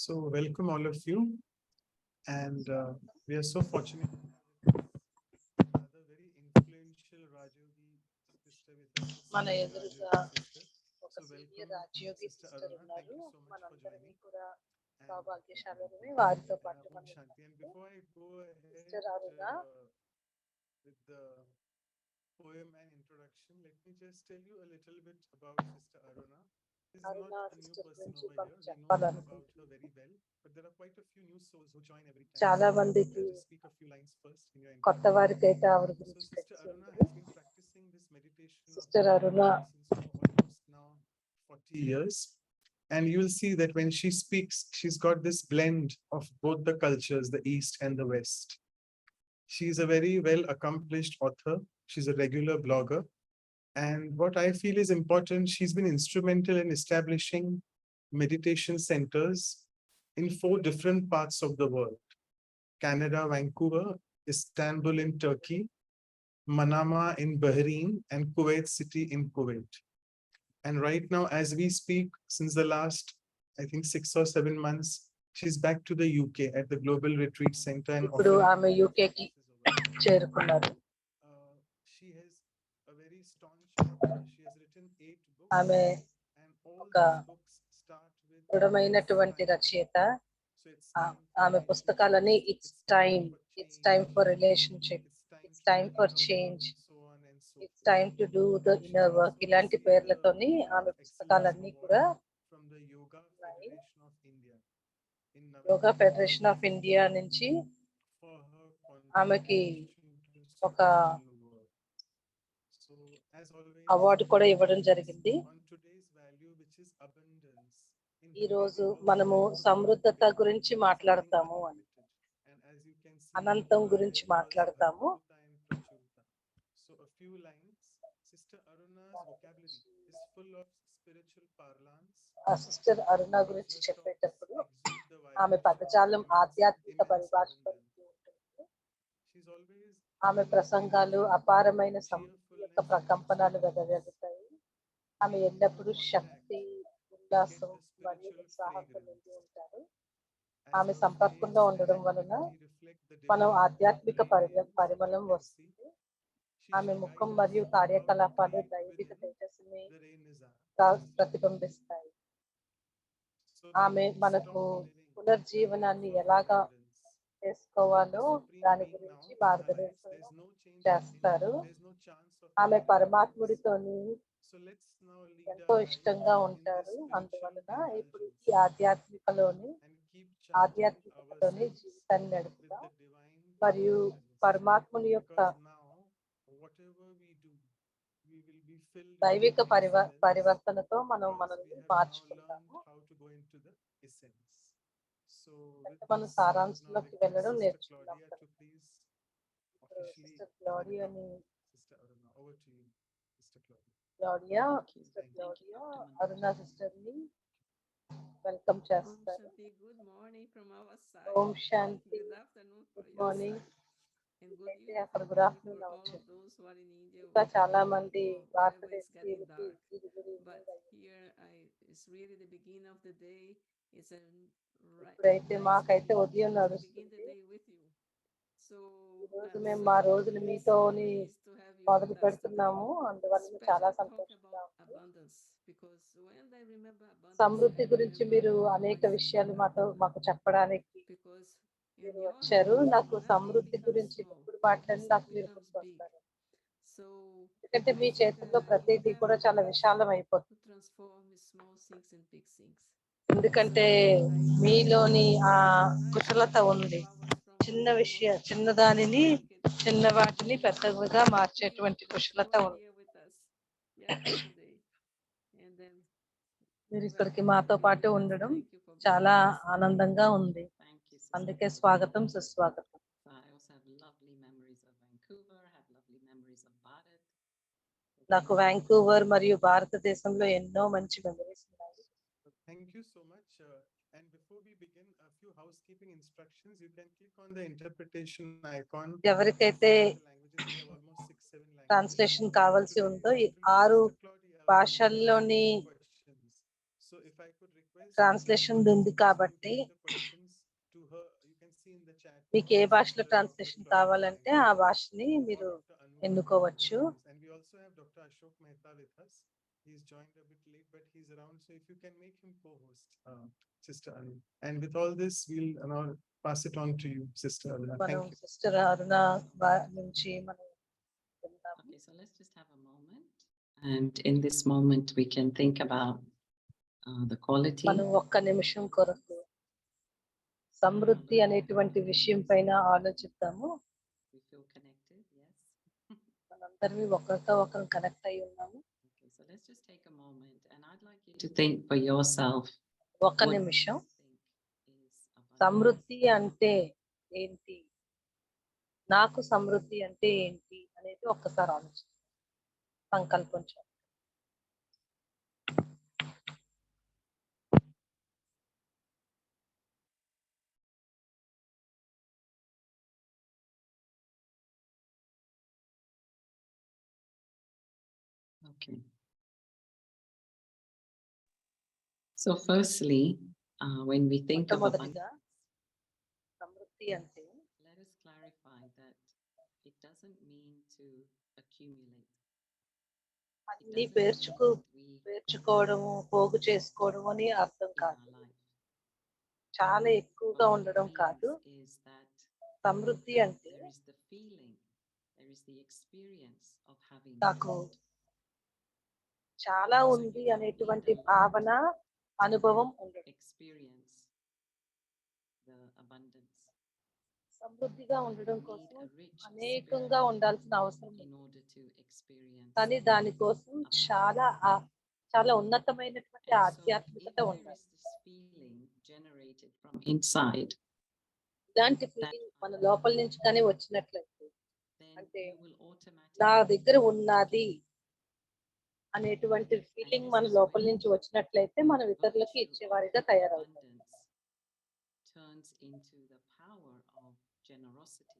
So welcome all of you, and we are so fortunate to have another very influential Rajyogi sister with us. మన senior ఎదురుగా Rajyogi sister. ఒక So senior welcome, రాజయోగి Sister sister Aruna. Thank ఉన్నారు. you so much for మనందరినీ joining. కూడా And సౌభాగ్యశాలులమే వారితో పాటు Om మనం Shanti. And before I go ahead sister Aruna with the poem and introduction, let me just tell you a little bit about Sister Aruna. She's Aruna not a new sister person గురించి over కొంత here. We know about చెప్పాలనుకుంటున్నాను. her very well, but there are quite a few new souls who join every time. చాలా So మందికి I'll just speak a few lines first in your కొత్త introduction. వారికి అయితే ఆవిడ So గురించి Sister తెలిసి Aruna ఉండదు. has been practicing this meditation of sister Aruna mindfulness for almost now 40 years. And you'll see that when she speaks, she's got this blend of both the cultures, the East and the West. She's a very well accomplished author. She's a regular blogger. And what I feel is important, she's been instrumental in establishing meditation centers in 4 different parts of the world: Canada, Vancouver, Istanbul in Turkey, Manama in Bahrain, and Kuwait City in Kuwait. And right now, as we speak, since the last, I think, 6 or 7 months, she's back to the UK at the Global Retreat Center and ఇప్పుడు offering ఆమె యూకేకి classes over there. చేరుకున్నారు. She has a very staunch author. She has written 8 books, ఆమె and all ఒక these books start with దృఢమైనటువంటి it's time. రచయిత. So it's time for ఆమె mindfulness, పుస్తకాలని it's time it's time for for change, relationship, it's it's time time to do for inner work, change, and so on and so it's forth. Time to do the She's inner work, also ఇలాంటి received the పేర్లతోని ఆమె Excellence పుస్తకాలన్నీ కూడా Award from the Yoga ఉన్నాయి. Federation of India in yoga November federation of India నుంచి for her ఆమెకి contribution to ఒక spiritual work. So as always, award కూడా ఇవ్వడం జరిగింది. on today's value, which is abundance, in ఈ Hindi రోజు we also మనము like to సమృద్ధత call it గురించి something మాట్లాడతాము అని, unlimited. And as you can see, అనంతం her గురించి name was మాట్లాడతాము. Adbhuta and Prachurta. So a few lines. Sister Aruna's vocabulary is full of spiritual parlance. ఆ sister Aruna Because గురించి her చెప్పేటప్పుడు talks exude the ఆమె vibration of పదజాలం immense ఆధ్యాత్మిక పరిభాషతో abundance. నిండి ఉంటుంది. She's always ఆమె full of ప్రసంగాలు energy, అపారమైన సమృద్ధి యొక్క cheerfulness, ప్రకంపనలు exuberance. వెదజల్లుతాయి. ఆమె We do ఎల్లప్పుడూ contact శక్తి, to get ఉల్లాసం the మరియు spiritual ఉత్సాహంతో fragrance. నిండి ఉంటారు. As ఆమె her సంపర్కంలో face ఉండడం and వలన activity reflect the మనం divine ఆధ్యాత్మిక radiance, as పరిమళం you can see. వస్తుంది. She ఆమె shall ముఖం guide us మరియు on how to కార్యకలాపాలు create దైవిక within తేజస్సుని the Renaissance. ప్రతిబింబిస్తాయి. So that ఆమె we మనకు stop living పునర్జీవనాన్ని for ఎలాగా abundance. చేసుకోవాలో The Supreme దాని Being now గురించి in our lives, మార్గదర్శనం there's no change of చేస్తారు. there's no chance of ఆమె change in our lives. పరమాత్ముడితోని So let's now lead ఎంతో our lives ఇష్టంగా in this ఉంటారు. spiritual అందువలన ఇప్పుడు ఈ indulgence ఆధ్యాత్మికలోని and keep charging ఆధ్యాత్మికతలోని ourselves జీవితాన్ని with నడుపుదాం the divine మరియు presence. పరమాత్ముని యొక్క Because now, whatever we do, we will be filled with దైవిక excellence పరివర్తనతో మనం because we మనల్ని have now మార్చుకుంటాము. learned how to go into the essence. So అంటే with మనం this, I would now సారాంశంలోకి request వెళ్ళడం Sister నేర్చుకున్నాం Claudia కదా. to please ఇప్పుడు officially sister గ్లోరియాని welcome Sister Aruna. Over to you, Sister Claudia. Gloria Thank you. Sister Thank you, Gloria Dr. Manu. Aruna సిస్టర్ని welcome Om చేస్తారు. Shanti, good morning from our Om side. Shanti, Good afternoon for good your morning. side. And good అయితే evening అక్కడ for good me, afternoon for all అవచ్చు. of those who are in India ఇంకా or చాలా మంది wherever it's getting భారతదేశీయులకి dark. ఇది good But evening అయ్యింది. here, it's really the beginning of the day. It's a ఇప్పుడైతే nice మాకైతే feeling ఉదయం to begin the నడుస్తుంది. day with you. So ఈ రోజు I'm మేము so మా రోజుని మీతోని pleased to have you మొదలు with us today. పెడుతున్నాము. అందువల్ల చాలా Especially talk సంతోషంగా about ఉంది. abundance, because when I remember abundance, Samriddhi I గురించి remember మీరు my అనేక sister విషయాలు Aruna, మాకు చెప్పడానికి because in మీరు your వచ్చారు. hands, నాకు nothing సమృద్ధి becomes గురించి small, ఎప్పుడు మాట్లాడి నాకు మీరు everything becomes big. గుర్తొస్తారు. So ఎందుకంటే I మీ think చేతుల్లో you ప్రతిదీ have కూడా the చాలా gift విశాలం to అయిపోతుంది. transform small things and big things. ఎందుకంటే So I మీలోని ఆ tonight కుశలత for a ఉంది. few hours from చిన్న small విషయ things చిన్న to దానిని make it చిన్న big. వాటిని పెద్దగా I'm మార్చేటువంటి pleased that కుశలత you are ఉంది. here with us yesterday, and then మీరు well, ఇక్కడికి మాతో really పాటు let's ఉండడం thank you for being చాలా with us. ఆనందంగా ఉంది. Thank you, sister. అందుకే స్వాగతం, సుస్వాగతం. So I also have lovely memories of Vancouver, have lovely memories of Bharat. నాకు వాంకూవర్ మరియు భారతదేశంలో ఎన్నో మంచి మెమరీస్ ఉన్నాయి. Thank you so much. And before we begin, a few housekeeping instructions. You can click on the interpretation icon. ఎవరికైతే Languages, we have almost 6-7 languages. Translation కావాల్సి Today ఉందో we ఈ have 6 Sister Claudia, భాషల్లోని questions. So if I could request this, translation ఉంది just కాబట్టి putting the questions to her. You can see in the chat మీకు ఏ box, భాషలో Dr. Translation Praveer కావాలంటే Naik ఆ భాషని or మీరు Dr. Anu ఎన్నుకోవచ్చు. And we also have Dr. Ashok Mehta with us. He's joined a bit late, but he's around. So if you can make him co-host, Sister Anu. And with all this, we'll now pass it on to you, Sister Aruna. మనం Thank you. Sister అరుణ నుంచి మనం విందాము. Okay, so let's just have a moment. And in this moment, we can think about the quality. మనం ఒక్క నిమిషం కొరకు సమృద్ధి అనేటువంటి విషయం పైన ఆలోచిద్దాము. We feel connected, yes. మనందరినీ ఒకరితో ఒకరు కనెక్ట్ అయి ఉన్నాము. Okay, so let's just take a moment, and I'd like you to think for yourself. ఒక్క what నిమిషం. you think is abundance. సమృద్ధి అంటే ఏంటి, నాకు సమృద్ధి అంటే ఏంటి అనేది ఒక్కసారి ఆలోచించండి. సంకల్పం చేయండి. Okay. So firstly, when we think of మొట్టమొదటిగా abundance, సమృద్ధి అంటే let us clarify that it doesn't mean to accumulate. It అన్ని doesn't mean that we పేర్చుకోవడము, పోగు చేసుకోవడం అని అర్థం in కాదు. our life. చాలా ఎక్కువగా What it ఉండడం కాదు. means is that సమృద్ధి అంటే there is the feeling, there is the experience of having నాకు more. చాలా So ఉంది you don't అనేటువంటి need a lot భావన, అనుభవం ఉండడం. experience the abundance. సమృద్ధిగా ఉండడం You need కోసం a rich అనేకంగా spirit ఉండాల్సిన అవసరం in ఉంది. order to experience కానీ దానికోసం చాలా చాలా ఉన్నతమైనటువంటి and so if ఆధ్యాత్మికత there ఉండాలి. is this feeling generated from inside, ఇలాంటి ఫీలింగ్ మన లోపల నుంచి కానీ వచ్చినట్లయితే, then అంటే you will నా automatically దగ్గర ఉన్నది అనేటువంటి ఫీలింగ్ మన లోపల నుంచి వచ్చినట్లయితే మనం ఇతరులకి ఇచ్చేవారిగా తయారవుతాం. abundance turns into the power of generosity.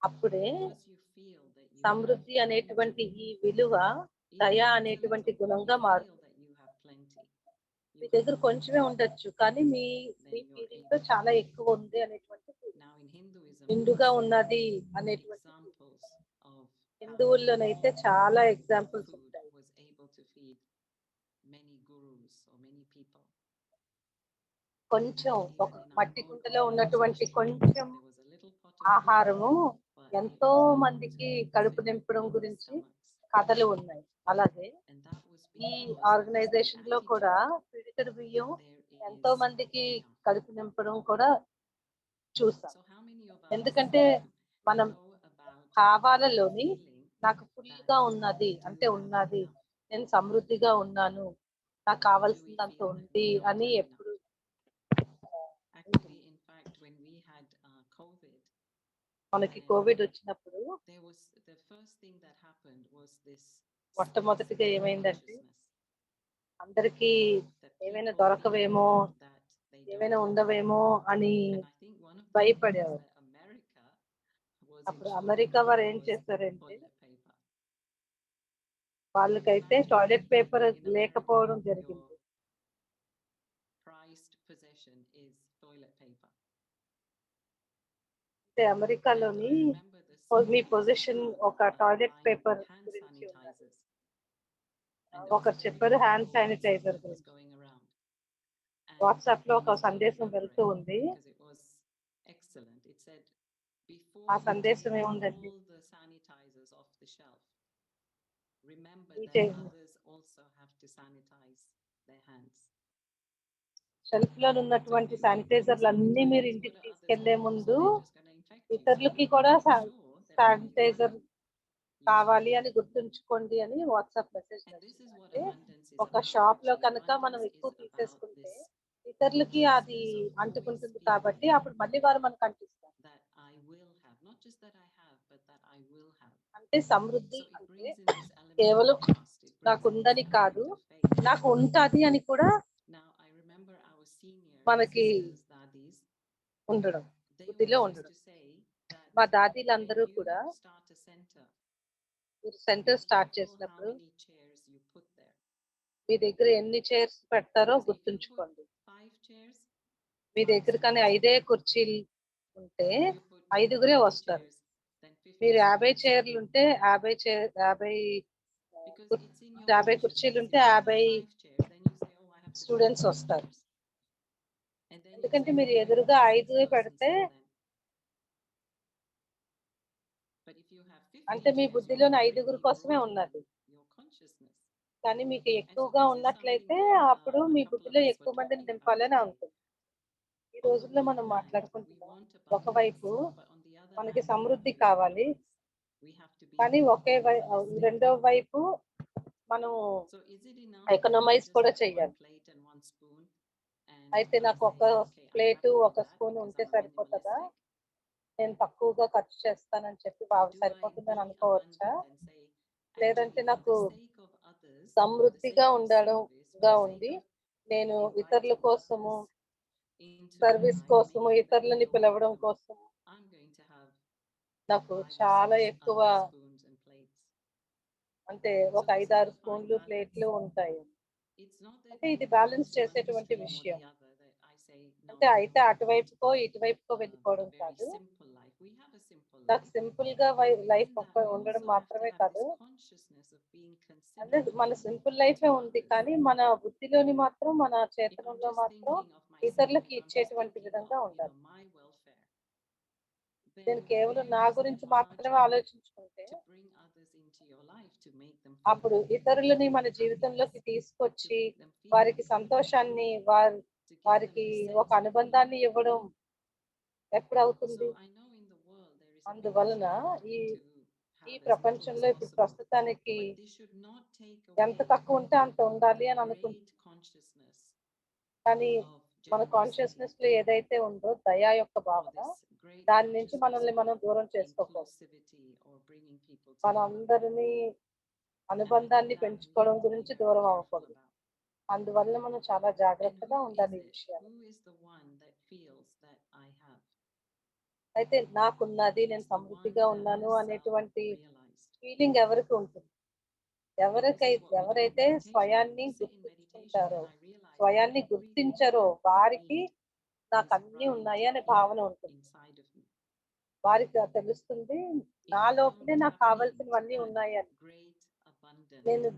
అప్పుడే Because you feel that you Samriddhi have అనేటువంటి plenty, ఈ విలువ even దయ in అనేటువంటి terms of గుణంగా you మారుతుంది. feel that you have plenty, me you దగ్గర have కొంచెమే more, ఉండొచ్చు, కానీ మీ then you're ఫీలింగ్ లో able చాలా to. ఎక్కువ ఉంది అనేటువంటి feeling. Now in Hinduism, నిండుగా we ఉన్నది see అనేటువంటి feeling. examples of how హిందువుల్లోనైతే చాలా ఎగ్జాంపుల్స్ food ఉంటాయి. was able to feed many gurus or many people. కొంచెం Even ఒక in our మట్టి own కుండలో ఉన్నటువంటి organization, కొంచెం there was a little pot of food, ఆహారము but it ఎంతో was able మందికి to కడుపు fill నింపడం many గురించి stomachs. కథలు ఉన్నాయి. అలాగే And that was ఈ because there was the organisation లో కూడా attitude పిడికెడు బియ్యం that there ఎంతో is మందికి enough. కడుపు నింపడం కూడా చూసాం. So how many of us ఎందుకంటే మనం know about భావాలలోని feeling నాకు ఫుల్ గా that ఉన్నది we do అంటే have ఉన్నది, enough? నేను సమృద్ధిగా ఉన్నాను, నాకు Or do we కావాల్సినంత feel that ఉంది we don't అని have enough? ఎప్పుడు Actually, in fact, when we had COVID, మనకి then కోవిడ్ వచ్చినప్పుడు there was the first thing that happened was this మొట్టమొదటిగా scarcity ఏమైందంటే consciousness అందరికీ that ఏమైనా people దొరకవేమో, feel that they ఏమైనా don't. ఉండవేమో అని And I think one of the things భయపడేవారు. that America was in అప్పుడు short America వారు ఏం was చేస్తారంటే toilet paper. వాళ్ళకైతే Imagine toilet paper in America, లేకపోవడం your జరిగింది. prized possession is toilet paper. అంటే And అమెరికాలోని I remember the me cities position ఒక టాయిలెట్ buying పేపర్ hand గురించి ఉన్నది. sanitizers. And there was ఒకరు a very చెప్పారు hand powerful sanitiser WhatsApp that was గురించి. going around. And వాట్సాప్ లో I ఒక still సందేశం remember వెళ్తూ it ఉంది. because it was excellent. It said, before ఆ you సందేశం take ఏముందంటే, all the sanitizers off the shelf, remember ఈ that others also have to sanitize their hands. Shelf లో So ఉన్నటువంటి if you take all the శానిటైజర్లు అన్ని మీరు sanitizers, ఇంటికి what are others తీసుకెళ్లే going to do? ముందు So they're just going to infect you. So ఇతరులకి you కూడా make sure that when you sanitiser run, you కావాలి should. అని గుర్తుంచుకోండి అని WhatsApp message And this is what అంటే abundance is ఒక about. షాప్ లో Actually, కనుక మనం abundance ఎక్కువ is about తీసేసుకుంటే this ఇతరులకి అది consciousness of always అంటుకుంటుంది feeling కాబట్టి అప్పుడు మళ్ళీ వారు మనకు అంటిస్తారు. that I will have, not just that I have, but that I will have. అంటే సమృద్ధి So it అంటే brings in this element కేవలం of trust. It brings నాకు in this ఉందని కాదు, element of faith. నాకు ఉంటది అని కూడా Now, I remember our senior మనకి sisters, daddies, ఉండడం, they బుద్ధిలో always used ఉండడం. to say that మా when దాదీలందరూ you కూడా start a center, మీరు be centre start careful how చేసినప్పుడు many chairs you put there. మీ దగ్గర ఎన్ని చైర్స్ పెడతారో Because if you put గుర్తుంచుకోండి. 5 chairs, మీ 5 దగ్గర కానీ students 5 will come. కుర్చీలు ఉంటే If you put 5గురే 50 వస్తారు. chairs, then 50 మీరు 50 students will చైర్లు come. ఉంటే 50 Because it's in your 50 consciousness. కుర్చీలు If ఉంటే you have 50 5 chairs, then you say, oh, I have to put students 5 వస్తారు. chairs. And then you ఎందుకంటే say, మీరు okay, I ఎదురుగా want 5 6 persons పెడితే for them. But if you have 50 అంటే మీ chairs, you're బుద్ధిలోని already 5 కోసమే ఉన్నది. broadening your consciousness. కానీ మీకు And so ఎక్కువగా this is ఉన్నట్లయితే something that అప్పుడు a మీ couple of బుద్ధిలో us were ఎక్కువ మందిని talking about నింపాలని today. ఉంటుంది. ఈ On the రోజుల్లో one మనం hand, we మాట్లాడుకుంటున్నాం. want abundance, ఒకవైపు but on the other మనకి hand, we have Samriddhi to be కావాలి, wise. We have to be కానీ రెండో వైపు మనం So is it enough that I ఎకనమైజ్ just కూడా have one చెయ్యాలి. plate and one spoon? And అయితే I నాకు say, ఒక okay, I'm plate happy with ఒక that స్పూన్ because ఉంటే I'm a సరిపోతుందా, minimalistic? నేను తక్కువగా ఖర్చు చేస్తానని చెప్పి Or do I సరిపోతుందని be అనుకోవచ్చా? abundant and say, లేదంటే actually, for నాకు the sake of others, for the sake సమృద్ధిగా of service, for the sake ఉండి of నేను inviting ఇతరుల కోసము, others into my service life, కోసము, making them ఇతరులని feel పిలవడం welcome, కోసం I'm going to have నాకు 5 or చాలా 6 ఎక్కువ other spoons and plates. అంటే So ఒక this is 5-6 the fine స్పూన్లు balance. ప్లేట్లు ఉంటాయి. It's not that అంటే ఇది it balance goes to one చేసేటువంటి extreme or విషయం. the other, that I say, no, అంటే no, అయితే I want అటువైపుకో ఇటువైపుకో a వెళ్ళిపోవడం very కాదు. simple life. We have a simple నాకు life. సింపుల్ గా But life within that, we ఉండడం also have to మాత్రమే have కాదు, this consciousness of being అంటే మన considerate సింపుల్ లైఫే to ఉంది, others. కానీ మన బుద్ధిలోని మాత్రం మన If I'm చేతనంలో just మాత్రం thinking of myself, ఇతరులకి if I'm just ఇచ్చేటువంటి thinking విధంగా of, ఉండాలి. my welfare, then నేను కేవలం there నా is గురించి the మాత్రమే margin ఆలోచించుకుంటే to bring others into your life, to make them feel అప్పుడు ఇతరులని మన happiness, జీవితంలోకి to తీసుకొచ్చి make them feel వారికి included, సంతోషాన్ని to give them వారికి a ఒక sense of అనుబంధాన్ని belonging. ఇవ్వడం ఎప్పుడవుతుంది? So I know in the world there is a big అందువలన desire ఈ to ఈ have as little ప్రపంచంలో as ఇప్పుడు possible, ప్రస్తుతానికి but this should not take away ఎంత తక్కువ ఉంటే అంత ఉండాలి the అని great అనుకుంటున్నాం. consciousness కానీ of మన generosity, కాన్షియస్నెస్ లో ఏదైతే ఉందో దయా యొక్క or భావన, this great దాని నుంచి consciousness మనల్ని మనం of దూరం చేసుకోకూడదు. inclusivity, or bringing people మన together. అందరినీ And I think అనుబంధాన్ని that we పెంచుకోవడం have to be గురించి very దూరం careful అవ్వకూడదు. about. అందువల్ల మనం చాలా And జాగ్రత్తగా who ఉండాలి is ఈ it? విషయాలు. Who is the one that feels that I have? అయితే నాకున్నది, It's నేను the one సమృద్ధిగా that ఉన్నాను is అనేటువంటి self-realized. ఫీలింగ్ ఎవరికి ఉంటుంది? And this is what we do in ఎవరైతే meditation. స్వయాన్ని We sit in meditation గుర్తుంచుకుంటారో, and I realize that స్వయాన్ని everything గుర్తించరో, I వారికి need నాకు is అన్ని right ఉన్నాయి అనే here భావన ఉంటుంది. inside of me. వారికి అది తెలుస్తుంది, If నా I లోపలే don't నాకు tap into కావాల్సినవన్నీ that ఉన్నాయి అని. great abundant నేను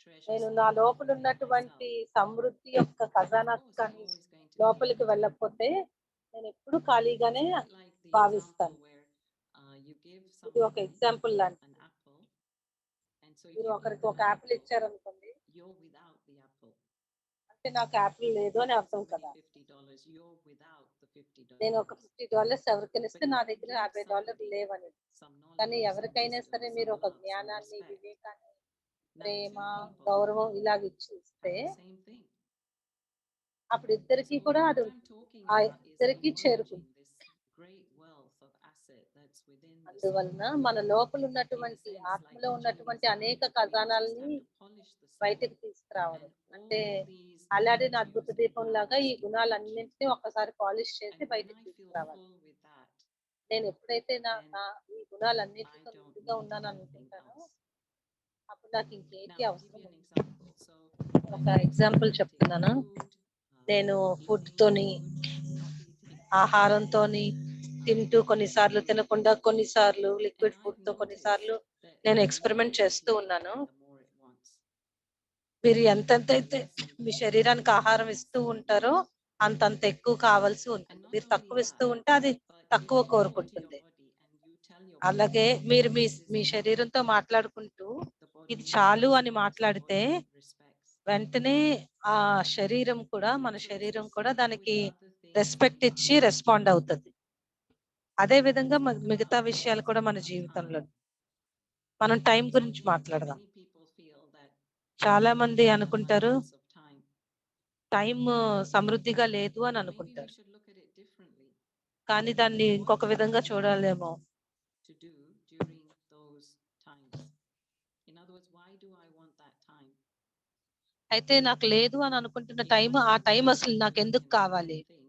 treasure నేను store నా లోపల within ఉన్నటువంటి myself, సమృద్ధి యొక్క of ఖజానా course I'm కానీ always going to be లోపలికి limited. వెళ్ళకపోతే నేను ఎప్పుడు It's ఖాళీగానే a bit like the భావిస్తాను. example where you give ఇది ఒక someone ఎగ్జాంపుల్ లాంటి. an apple, and so if మీరు you give ఒకరికి them ఒక an యాపిల్ apple, ఇచ్చారనుకోండి, you're without the apple. అంటే నాకు యాపిల్ లేదు అని Give అర్థం somebody కదా. $50, you're without the నేను ఒక $50. $50 ఎవరికైనా But ఇస్తే if నా you దగ్గర give $50 somebody లేవని. some కానీ knowledge, some ఎవరికైనా wisdom, సరే some మీరు ఒక love, some జ్ఞానాన్ని, respect, వివేకాన్ని, now ప్రేమ, two people గౌరవం ఇలాగ ఇస్తే have the same thing. అప్పుడు ఇద్దరికి So కూడా what అది I'm talking ఆ about is ఇద్దరికి emerging చేరుకుంది. this great wealth of asset that's within the అందువలన soul. మన లోపల In a ఉన్నటువంటి sense, like ఆత్మలో the ఉన్నటువంటి Chinese అనేక magic, we just ఖజానాల్ని have to polish the soul, బయటకు and తీసుకురావడం. అంటే all these అలాడిన అద్భుత virtues దీపం and లాగా ఈ powers emerge. గుణాలన్నింటినీ ఒక్కసారి పాలిష్ చేసి And when బయటకు I feel తీసుకురావాలి. full with that, నేను ఎప్పుడైతే then ఈ I గుణాలన్నిటితో don't నిండుగా need ఉన్నాను anything అనుకుంటానో, else. అప్పుడు నాకు Now, ఇంకేంటి I'll give అవసరం you an ఉండదు. example. So, ఒక when I'm ఎగ్జాంపుల్ eating చెప్తున్నాను. food, నేను ఫుడ్ eating తోని, food, not eating, ఆహారంతోని, తింటూ కొన్నిసార్లు తినకుండా, కొన్నిసార్లు and లిక్విడ్ I've ఫుడ్ తో, noticed కొన్నిసార్లు that నేను the more ఎక్స్పెరిమెంట్ you చేస్తూ give, ఉన్నాను. the more it wants. మీరు ఎంతెంత The అయితే less you మీ give, శరీరానికి the more ఆహారం it ఇస్తూ wants. ఉంటారో అంతంత ఎక్కువ కావాల్సి And ఉంటుంది. not మీరు only తక్కువ ఇస్తూ that, ఉంటే అది but if తక్కువ you talk to your కోరుకుంటుంది. body and you tell your అలాగే body, మీరు this is మీ enough, శరీరంతో మాట్లాడుకుంటూ the body ఇది చాలు అని responds, the మాట్లాడితే body respects. వెంటనే ఆ శరీరం కూడా, మన So it's శరీరం the కూడా same with దానికి other things రెస్పెక్ట్ in ఇచ్చి life. రెస్పాండ్ అవుతుంది. అదే Let's విధంగా talk మిగతా about విషయాలు కూడా మన జీవితంలో. time. మనం టైం So గురించి many మాట్లాడదాం. people feel that చాలా there మంది is an అనుకుంటారు abundance of time. టైం సమృద్ధిగా లేదు అని Maybe we అనుకుంటారు. should look at it differently. కానీ దాన్ని What ఇంకొక do విధంగా I చూడాలేమో. want to do during those times? In other words, why do I want that time? అయితే నాకు లేదు అని అనుకుంటున్న If టైం, I ఆ have టైం 10 అసలు నాకు million ఎందుకు కావాలి? important things,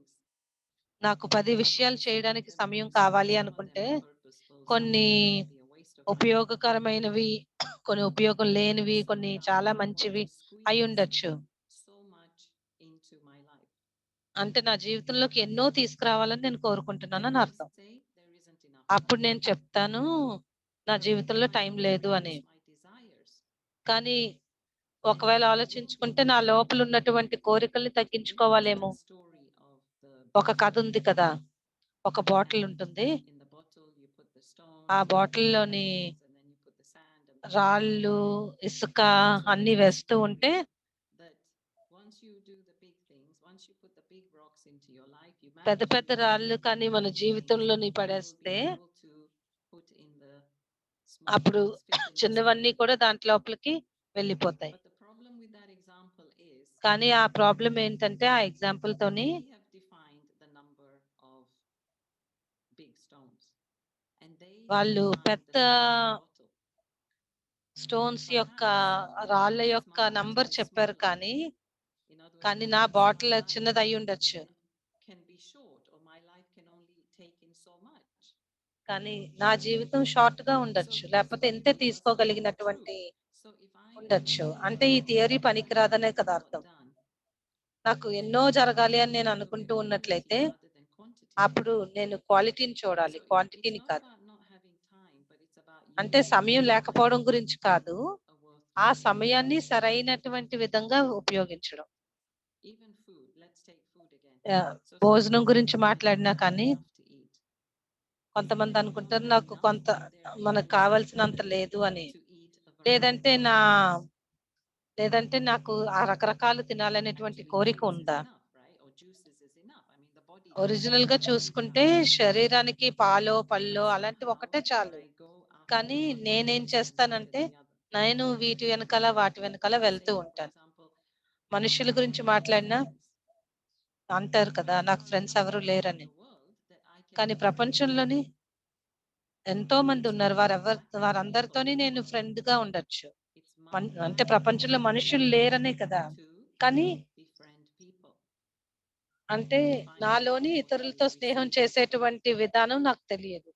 నాకు 10 విషయాలు some of చేయడానికి them are సమయం useful, కావాలి some of them అనుకుంటే are purposeful, some of కొన్ని them might be a waste of ఉపయోగకరమైనవి, కొన్ని ఉపయోగం లేనివి, కొన్ని చాలా మంచివి అయి ఉండొచ్చు. so much into my life. అంటే నా జీవితంలోకి ఎన్నో తీసుకురావాలని నేను కోరుకుంటున్నాను అని Then I అర్థం. say there isn't enough అప్పుడు time. నేను చెప్తాను నా But if జీవితంలో I టైం want to లేదు అని. reduce my desires, కానీ ఒకవేళ ఆలోచించుకుంటే నా లోపల ఉన్నటువంటి కోరికల్ని there's తగ్గించుకోవాలేమో. that story of the ఒక కథ ఉంది కదా, ఒక బాటిల్ and ఉంటుంది. in the bottle you put the stones, ఆ you put the బాటిల్లోని pebbles, and then you put the sand and the రాళ్ళు, ఇసుక So అన్ని there's a వేస్తూ story ఉంటే that once you do the big things, once you put the big rocks into your life, you పెద్ద manage పెద్ద to do రాళ్ళు the కానీ మన little things, జీవితంలోని you will పడేస్తే be able to put in the small అప్పుడు holes, fit in the small చిన్నవన్నీ holes. కూడా దాంట్ లోపలికి వెళ్ళిపోతాయి. But the problem with that example is కానీ ఆ ప్రాబ్లం ఏంటంటే ఆ ఎగ్జాంపుల్ తోని they have defined the number of big stones and they have వాళ్ళు defined పెద్ద the size of the bottle. Stones యొక్క Perhaps రాళ్ళ my యొక్క small నంబర్ bottle is చెప్పారు smaller. కానీ In other words, కానీ the నా limits of bottle my life చిన్నది అయి ఉండొచ్చు. can be short, or my life can only take in so much. కానీ నా జీవితం షార్ట్ గా So ఉండొచ్చు, this లేకపోతే theory ఇంతే is not true. తీసుకోగలిగినటువంటి So if I ఉండొచ్చు. feel అంటే ఈ that theory I have పనికిరాదనే a కదా lot అర్థం. done, నాకు ఎన్నో జరగాలి అని నేను then I look అనుకుంటూ at ఉన్నట్లయితే quality rather than quantity. అప్పుడు నేను క్వాలిటీని చూడాలి, So క్వాంటిటీని it's not కాదు. about not having time, but it's about అంటే using సమయం your లేకపోవడం time గురించి కాదు, in a ఆ worthwhile way. సమయాన్ని సరైనటువంటి విధంగా ఉపయోగించడం. Even food, let's take food again. ఆ, So some భోజనం people గురించి think they మాట్లాడినా don't have కానీ enough to eat. కొంతమంది They don't అనుకుంటారు have నాకు enough, కొంత or they're మనకు even కావాల్సినంత restricted లేదు అని, to eat a variety లేదంటే of నా foods. లేదంటే నాకు ఆ రకరకాలు తినాలనేటువంటి Actually, కోరిక fruits is ఉందా. enough, right? Or juices is enough. I mean, the body original గా desperately needs చూసుకుంటే that. శరీరానికి పాలో But పళ్ళో అలాంటివి somehow ఒకటే చాలు. I go after కానీ one నేనేం thing and not చేస్తానంటే the other. నేను వీటి వెనకాల వాటి వెనకాల వెళ్తూ Say, for ఉంటాను. example, మనుషుల I గురించి have no మాట్లాడినా friends, అంటారు but కదా, there నాకు are ఫ్రెండ్స్ enough ఎవరు people in లేరని. the world that I can కానీ be friends with. ప్రపంచంలోని ఎంతో మంది It's ఉన్నారు, not lacking వారందరితోని people. నేను ఫ్రెండ్ గా ఉండొచ్చు. It's my అంటే capacity ప్రపంచంలో మనుషులు లేరనే కదా. to కానీ befriend people. అంటే Find నాలోని people to ఇతరులతో స్నేహం receive. చేసేటువంటి విధానం నాకు తెలియదు.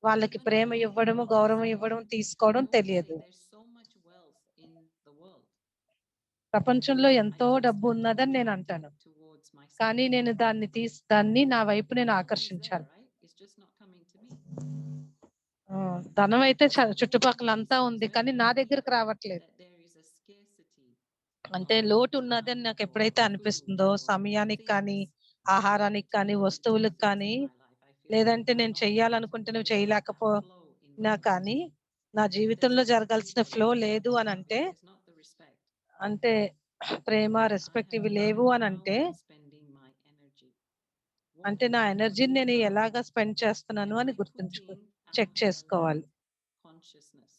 వాళ్ళకి Even ప్రేమ though ఇవ్వడము, గౌరవం ఇవ్వడం, తీసుకోవడం I always say తెలియదు. there's so much wealth in the world. ప్రపంచంలో I ఎంతో just డబ్బు have to ఉన్నదని నేను direct అంటాను. it towards myself. కానీ నేను దాన్ని నా వైపు నేను Money is there, ఆకర్షించాలి. right? It's just not coming to me. ఆ, ధనం అయితే So it చుట్టుపక్కల అంతా seems ఉంది, కానీ very నా clear దగ్గరకు రావట్లేదు. that there is a scarcity అంటే of లోటు ఉన్నదని time నాకు or ఎప్పుడైతే food అనిపిస్తుందో, or సమయానికి కానీ, things ఆహారానికి to కానీ, do వస్తువులకు things కానీ, in my life. I feel like లేదంటే I'm నేను not able to చెయ్యాలనుకుంటున్నవి create that చేయలేకపోయినా flow in my life. కానీ నా Then there's జీవితంలో జరగాల్సిన absolutely ఫ్లో nothing లేదు to అని love అంటే, if there's not the respect. అంటే ప్రేమ, Then I రెస్పెక్ట్ have ఇవి to లేవు check అని how అంటే, I'm spending my energy. What అంటే నా am I ఎనర్జీని putting నేను out? ఎలాగా స్పెండ్ చేస్తున్నాను Am అని I putting check out a lack చేసుకోవాలి. consciousness,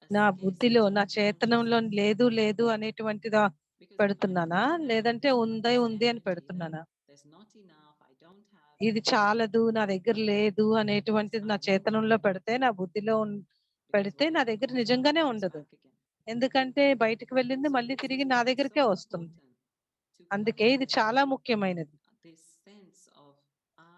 a నా బుద్ధిలో, scarcity నా చేతనంలో consciousness? లేదు లేదు అనేటువంటిదా Because if I పెడుతున్నానా, put out లేదంటే this ఉంది this ఉంది అని energy that పెడుతున్నానా. there's not enough, I don't have, ఇది చాలదు, నా దగ్గర లేదు అనేటువంటిది I నా won't చేతనంలో have. పెడితే, నా బుద్ధిలో Because పెడితే నా whatever దగ్గర goes out నిజంగానే comes ఉండదు. back again. ఎందుకంటే బయటికి వెళ్ళింది So మళ్ళీ this is తిరిగి నా why it's so దగ్గరికే వస్తుంది. important to అందుకే ఇది cultivate చాలా ముఖ్యమైనది. this sense of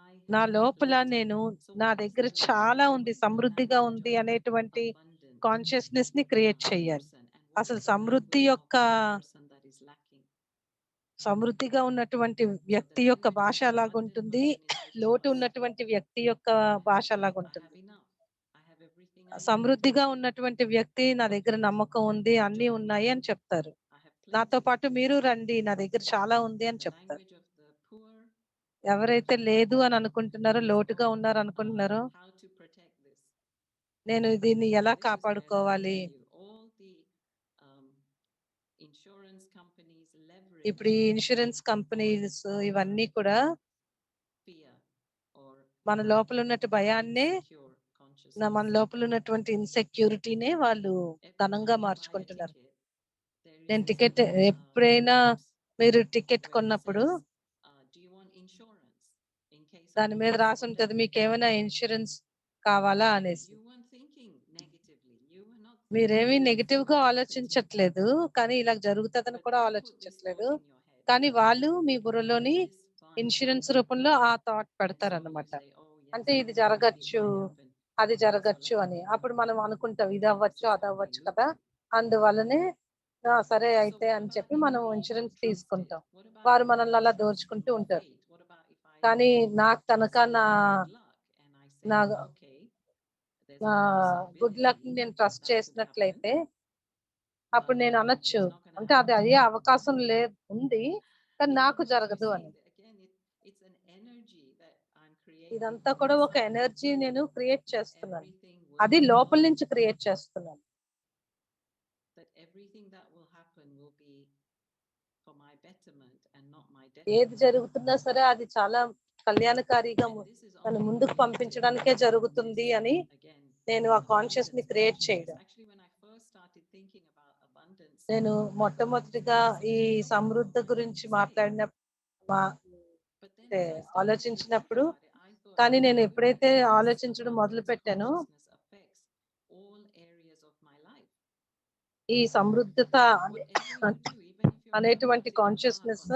I నా have లోపల plenty. నేను, So నా what is దగ్గర the చాలా language? ఉంది, What is the సమృద్ధిగా language ఉంది of అనేటువంటి abundant కాన్షియస్నెస్ ని క్రియేట్ చేయాలి. person? And what అసలు is the Samriddhi language of యొక్క, the person that is lacking? సమృద్ధిగా ఉన్నటువంటి So the వ్యక్తి యొక్క language of భాష the abundant అలాగుంటుంది, person is I లోటు trust. ఉన్నటువంటి వ్యక్తి యొక్క భాష I have అలాగుంటుంది. enough. I have everything I need. సమృద్ధిగా ఉన్నటువంటి వ్యక్తి నా దగ్గర నమ్మకం ఉంది, అన్ని ఉన్నాయి అని చెప్తారు. I have నాతో plenty. పాటు మీరు రండి, నా దగ్గర చాలా ఉంది అని The చెప్తారు. language of the poor ఎవరైతే లేదు అని అనుకుంటున్నారో, is లోటుగా of ఉన్నారు అనుకుంటున్నారో, how to protect this. నేను దీన్ని So ఎలా this is where, let me కాపాడుకోవాలి. tell you, all the um, insurance companies ఇప్పుడు leverage ఈ ఇన్సూరెన్స్ కంపెనీస్ ఇవన్నీ కూడా fear or మన లోపల ఉన్నట్టు భయాన్నే, insecure మన consciousness. లోపల ఉన్నటువంటి ఇన్సెక్యూరిటీనే వాళ్ళు Every ధనంగా time you buy a మార్చుకుంటున్నారు. ticket, there is నేను this టికెట్ little ఎప్పుడైనా box మీరు టికెట్ where it కొన్నప్పుడు says, do you want insurance in case of దాని మీద loss రాసి or ఉంటది, death? మీకు ఏమైనా ఇన్సూరెన్స్ కావాలా అనేసి. You weren't thinking negatively. You were not మీరేమి thinking this నెగిటివ్ could గా happen to me. ఆలోచించట్లేదు, కానీ ఇలా జరుగుతుందని But కూడా they put this ఆలోచించట్లేదు. thought in your head. కానీ వాళ్ళు మీ And బుర్రలోని this binds you. Insurance రూపంలో ఆ thought And so you పెడతారన్నమాట. say, oh yes, అంటే ఇది it జరగచ్చు, might happen. అది జరగచ్చు అని. అప్పుడు మనం అనుకుంటాం ఇది అవ్వచ్చు, అది అవ్వచ్చు కదా! అందువల్లనే సరే అయితే అని చెప్పి మనం ఇన్సూరెన్స్ తీసుకుంటాం. వారు మనల్ని అలా దోచుకుంటూ ఉంటారు. కానీ నాకు కనుక నా నా నా గుడ్ లక్‌ని నేను ట్రస్ట్ చేసినట్లయితే అప్పుడు నేను అనొచ్చు. అంటే అది అయ్యే అవకాశం ఉంది. కానీ నాకు జరగదు అని. ఇదంతా కూడా ఒక ఎనర్జీ నేను క్రియేట్ చేస్తున్నాను. అది లోపల నుంచి క్రియేట్ చేస్తున్నాను. ఏది జరుగుతున్నా సరే అది చాలా కళ్యాణకారిగా నన్ను ముందుకు పంపించడానికే జరుగుతుంది అని నేను ఆ కాన్షియస్ ని క్రియేట్ చేయడం. నేను మొట్టమొదటిగా ఈ సమృద్ధ గురించి మా అంటే ఆలోచించినప్పుడు కానీ నేను ఎప్పుడైతే ఆలోచించడం మొదలు పెట్టానో ఈ సమృద్ధత అనేటువంటి కాన్షియస్నెస్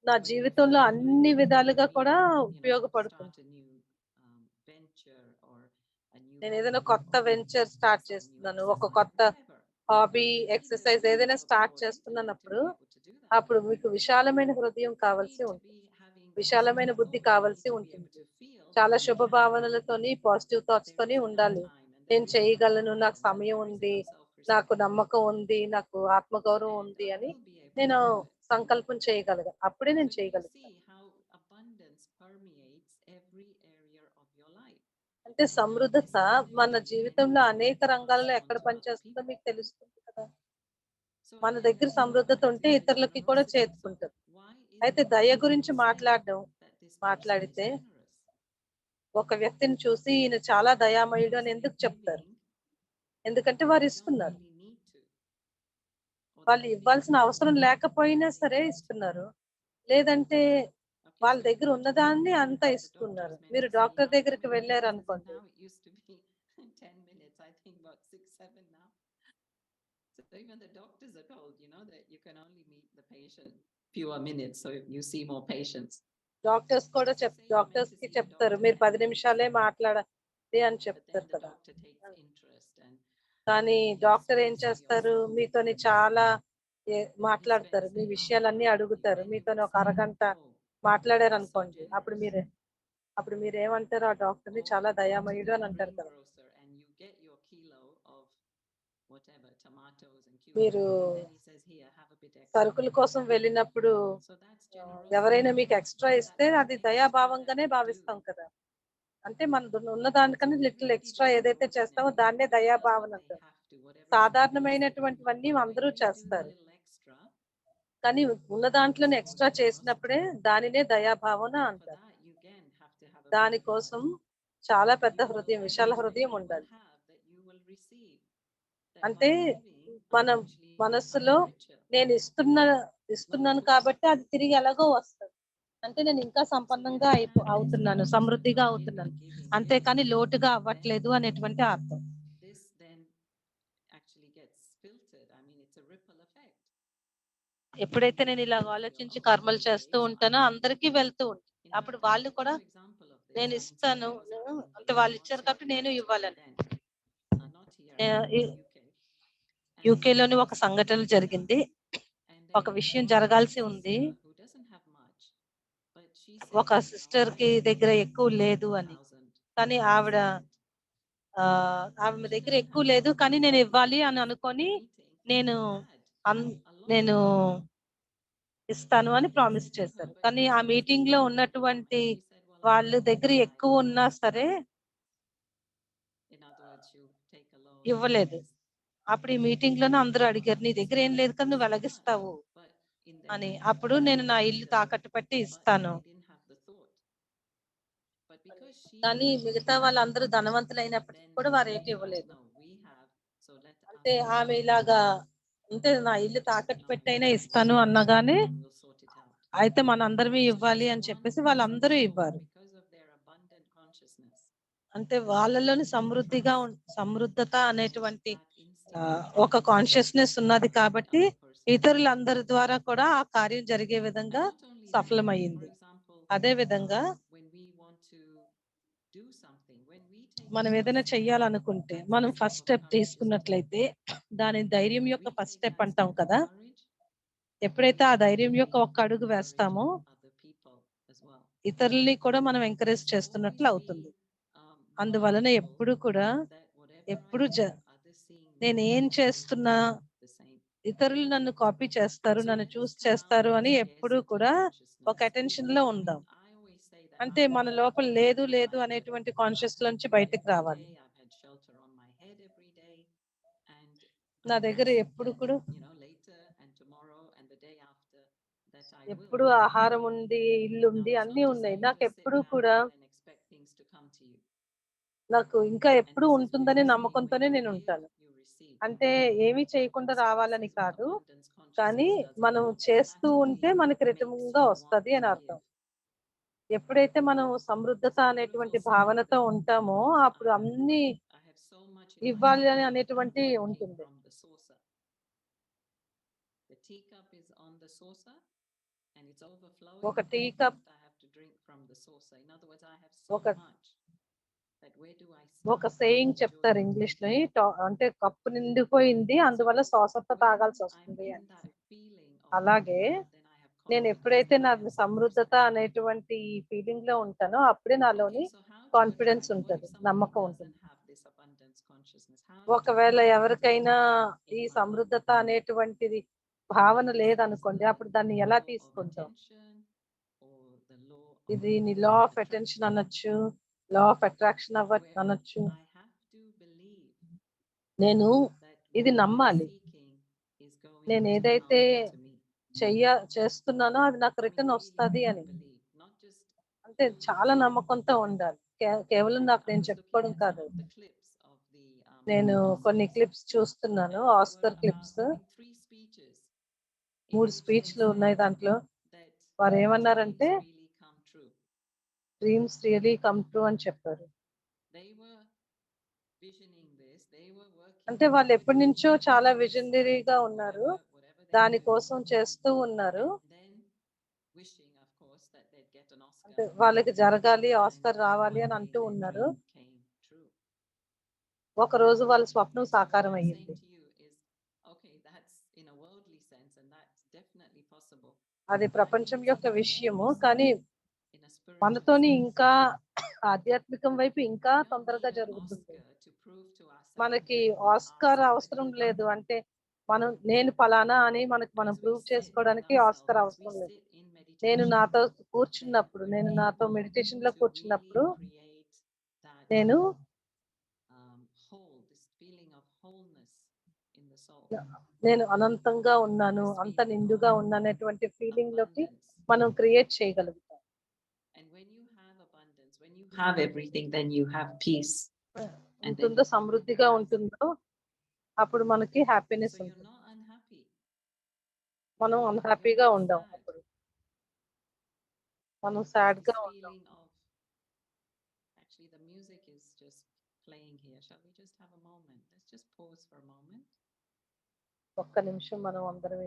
నా జీవితంలో అన్ని విధాలుగా కూడా ఉపయోగపడుతుంది. నేను ఏదైనా కొత్త వెంచర్ స్టార్ట్ చేస్తున్నాను. ఒక కొత్త హాబీ, ఎక్సర్సైజ్ ఏదైనా స్టార్ట్ చేస్తున్నానప్పుడు అప్పుడు మీకు విశాలమైన హృదయం కావాల్సి ఉంటుంది. విశాలమైన బుద్ధి కావాల్సి ఉంటుంది. చాలా శుభ భావనలతోని, పాజిటివ్ థాట్స్ తోని ఉండాలి. నేను చేయగలను, నాకు సమయం ఉంది, నాకు నమ్మకం ఉంది, నాకు ఆత్మగౌరవం ఉంది అని నేను సంకల్పం చేయగలిగాను. అప్పుడే నేను చేయగలుగుతాను. అంటే సమృద్ధత మన జీవితంలో అనేక రంగాలలో ఎక్కడ పనిచేస్తుందో మీకు తెలుస్తుంది కదా! మన దగ్గర సమృద్ధత ఉంటే ఇతరులకి కూడా చేరుకుంటది. అయితే దయ గురించి మాట్లాడితే ఒక వ్యక్తిని చూసి ఈయన చాలా దయామయుడు అని ఎందుకు చెప్తారు? ఎందుకంటే వారు ఇస్తున్నారు. వాళ్ళు ఇవ్వాల్సిన అవసరం లేకపోయినా సరే ఇస్తున్నారు. లేదంటే వాళ్ళ దగ్గర ఉన్నదాన్ని అంతా ఇస్తున్నారు. మీరు డాక్టర్ దగ్గరికి వెళ్లారనుకోండి. So even the doctors are told, that you can only meet the patient fewer minutes, so you see more patients. Doctors కి చెప్తారు. మీరు 10 నిమిషాలే మాట్లాడాలి అని చెప్తారు కదా! కానీ డాక్టర్ ఏం చేస్తారు? మీతోని చాలా మాట్లాడతారు. మీ విషయాలన్నీ అడుగుతారు. మీతోని ఒక అరగంట మాట్లాడారనుకోండి. అప్పుడు మీరేమంటారు? ఆ డాక్టర్‌ని చాలా దయామయుడు అని అంటారు కదా! మీరు సరుకుల కోసం వెళ్ళినప్పుడు ఎవరైనా మీకు ఎక్స్‌ట్రా ఇస్తే అది దయాభావంగానే భావిస్తాం కదా! అంటే ఉన్న దానికన్నా లిటిల్ ఎక్స్‌ట్రా ఏదైతే చేస్తామో దాన్నే దయాభావన అంటారు. సాధారణమైనటువంటివన్నీ అందరూ చేస్తారు. కానీ ఉన్న దాంట్లోనే ఎక్స్‌ట్రా చేసినప్పుడే దానినే దయాభావన అంటారు. దానికోసం చాలా పెద్ద హృదయం, విశాల హృదయం ఉండాలి. అంటే మనం మనస్సులో నేను ఇస్తున్నాను కాబట్టి అది తిరిగి ఎలాగో వస్తది. అంటే నేను ఇంకా సంపన్నంగా అవుతున్నాను, సమృద్ధిగా అవుతున్నాను. అంతేకాని లోటుగా అవ్వట్లేదు అనేటువంటి అర్థం. ఎప్పుడైతే నేను ఇలాగ ఆలోచించి కర్మలు చేస్తూ ఉంటానో అందరికీ వెళ్తూ ఉంటుంది. అప్పుడు వాళ్ళు కూడా నేను ఇస్తాను. అంటే వాళ్ళు ఇచ్చారు కాబట్టి నేను ఇవ్వాలని. యూకేలోని ఒక సంఘటన జరిగింది. ఒక విషయం జరగాల్సి ఉంది. ఒక సిస్టర్ కి దగ్గర ఎక్కువ లేదు అని. కానీ ఆమె దగ్గర ఎక్కువ లేదు కానీ నేను ఇవ్వాలి అని అనుకొని నేను నేను ఇస్తాను అని ప్రామిస్ చేశారు. కానీ ఆ మీటింగ్ లో ఉన్నటువంటి వాళ్ళ దగ్గర ఎక్కువ ఉన్నా సరే ఇవ్వలేదు. అప్పుడు ఈ మీటింగ్ లోనే అందరూ అడిగారు నీ దగ్గర ఏం లేదు కదా నువ్వు ఎలాగిస్తావు అని. అప్పుడు నేను నా ఇల్లు తాకట్టు పెట్టి ఇస్తాను. కానీ మిగతా వాళ్ళందరూ ధనవంతులైనప్పటికీ కూడా వారు ఏటి ఇవ్వలేదు. అంటే ఆమె ఇలాగా అంటే నా ఇల్లు తాకట్టు పెట్టైనా ఇస్తాను అన్నగానే అయితే మనందరమే ఇవ్వాలి అని చెప్పేసి వాళ్ళందరూ ఇవ్వారు. అంటే వాళ్ళలోని సమృద్ధత అనేటువంటి ఒక కాన్షియస్నెస్ ఉన్నది కాబట్టి ఇతరులందరి ద్వారా కూడా ఆ కార్యం జరిగే విధంగా సఫలమయ్యింది. అదే విధంగా do something, when we take మనం the ఏదైనా first step, చెయ్యాలనుకుంటే that's మనం the step first of step courage, isn't it? తీసుకున్నట్లయితే దాని ధైర్యం When యొక్క we first take step that అంటాం step of కదా. courage, ఎప్పుడైతే ఆ we ధైర్యం యొక్క actually ఒక్క అడుగు encourage వేస్తామో other people as well. ఇతరుల్ని కూడా మనం ఎంకరేజ్ So చేస్తున్నట్లు always అవుతుంది. be అందువలన mindful ఎప్పుడు కూడా that whatever I ఎప్పుడు do, others seeing me నేను ఏం will చేస్తున్నా do the same. ఇతరులు నన్ను కాపీ చేస్తారు, So నన్ను let us చూస్ come out చేస్తారు of అని ఎప్పుడు scarcity కూడా ఒక consciousness. అటెన్షన్ లో ఉందాం. I always say that అంటే I మన have లోపల everything లేదు now. లేదు I have అనేటువంటి everything. I've కాన్షియస్ had నుంచి food బయటకు every రావాలి. day. I've had shelter on my head every day. And నా I దగ్గర trust ఎప్పుడు that, కూడా later and tomorrow and the day after that I will. ఎప్పుడు ఆహారం ఉంది, ఇల్లు Now, ఉంది, it's అన్ని not to ఉన్నాయి. say నాకు just sit ఎప్పుడు back కూడా and expect things to come to you. నాకు ఇంకా And ఎప్పుడు this is ఉంటుందనే because when నమ్మకంతోనే you నేను give, ఉంటాను. you receive. అంటే ఏమీ చేయకుండా That's what రావాలని this కాదు, abundance కానీ consciousness does. It మనం చేస్తూ ఉంటే automatically మనకి makes రిటర్న్గా you want వస్తది అని to అర్థం. give. ఎప్పుడైతే మనం సమృద్ధత It's a అనేటువంటి beautiful భావనతో saying that ఉంటామో అప్పుడు అన్ని I have so much in my ఇవ్వాలి అని cup అనేటువంటి drinking ఉంటుంది. from the saucer. The teacup is on the saucer and it's overflowing. ఒక tea cup, I have to drink from the saucer. In other words, I have so ఒక much that where do I ఒక start to saying enjoy చెప్తారు it? English లో, అంటే cup నిండిపోయింది అందువల్ల So సాసర్తో when తాగాల్సి I'm వస్తుంది in అని. that feeling of అలాగే overflow, then I have నేను confidence ఎప్పుడైతే that నా I have some సమృద్ధత perspective. అనేటువంటి ఫీలింగ్ లో ఉంటానో అప్పుడే Okay, నాలోని so how to confidence attract? What ఉంటుంది, if somebody నమ్మకం ఉంటుంది. doesn't have this abundance consciousness? How do ఒకవేళ I ఎవరికైనా in ఈ my life? సమృద్ధత అనేటువంటిది భావన This is లేదనుకోండి, the అప్పుడు దాన్ని ఎలా law of తీసుకుంటాం? attention or the law ఇది of నీ లా ఆఫ్ అటెన్షన్ attraction, అనొచ్చు, లా ఆఫ్ అట్రాక్షన్ where అనొచ్చు. I have to believe నేను that ఇది what I'm నమ్మాలి, seeking is going నేను to ఏదైతే come to me. చేస్తున్నానో అది నాకు I mean, రిటర్న్ really వస్తది have to అని. believe, not just అంటే hold the చాలా feeling. నమ్మకంతో ఉండాలి. కేవలం నాకు I నేను was looking చెప్పుకోవడం at some కాదు. of the clips of the నేను కొన్ని Oscars, క్లిప్స్ చూస్తున్నాను, and there were Oscar about, clips. I think, 3 speeches in 3 which they స్పీచ్లు ఉన్నాయి said దాంట్లో. that వారు dreams ఏమన్నారంటే really come true. Dreams really come true అని చెప్పారు. They were visioning this. They were working అంటే వాళ్ళు towards ఎప్పటి it, నుంచో చాలా this, విజనరీగా ఉన్నారు, whatever they were దానికోసం doing, చేస్తూ ఉన్నారు. and then wishing, of course, that they'd get an Oscar. అంటే వాళ్ళకి జరగాలి, And ఆస్కర్ రావాలి one అని day అంటూ their ఉన్నారు. dream came true. ఒక రోజు వాళ్ళ స్వప్నం So what సాకారం I'm అయ్యింది. saying to you is, okay, that's in a worldly sense, and that's definitely possible. అది I think ప్రపంచం it's యొక్క even more విషయము, possible కానీ in a spiritual మనతోని sense. ఇంకా ఆధ్యాత్మికం వైపు ఇంకా We don't తొందరగా need an జరుగుతుంది. Oscar to prove to ourselves మనకి that we are ఆస్కార్ అవసరం somebody. లేదు, అంటే నేను ఫలానా అని మనకు మనం As we prove sit with చేసుకోవడానికి ourselves, ఆస్కార్ as we అవసరం లేదు. sit in నేను meditation, నాతో then కూర్చున్నప్పుడు, నేను we're నాతో able మెడిటేషన్ లో to కూర్చున్నప్పుడు really create that నేను whole, this feeling of wholeness in the soul, నేను అనంతంగా ఉన్నాను, this అంత feeling నిండుగా of ఉన్నటువంటి ఫీలింగ్ లోకి abundance. మనం క్రియేట్ చేయగలుగుతాం. And when you have abundance, when you have everything, then you have peace. And then ఉంటుందో you feel సమృద్ధిగా happy. ఉంటుందో అప్పుడు మనకి హ్యాపీనెస్ So you're ఉంటుంది. not unhappy. మనం You're అన్హ్యాపీగా not ఉండం, sad. అప్పుడు మనం It's సాడ్ this గా ఉండం. feeling of, actually, the music is just playing here. Shall we just have a moment? Let's just pause for a moment. ఒక్క నిమిషం మనం అందరం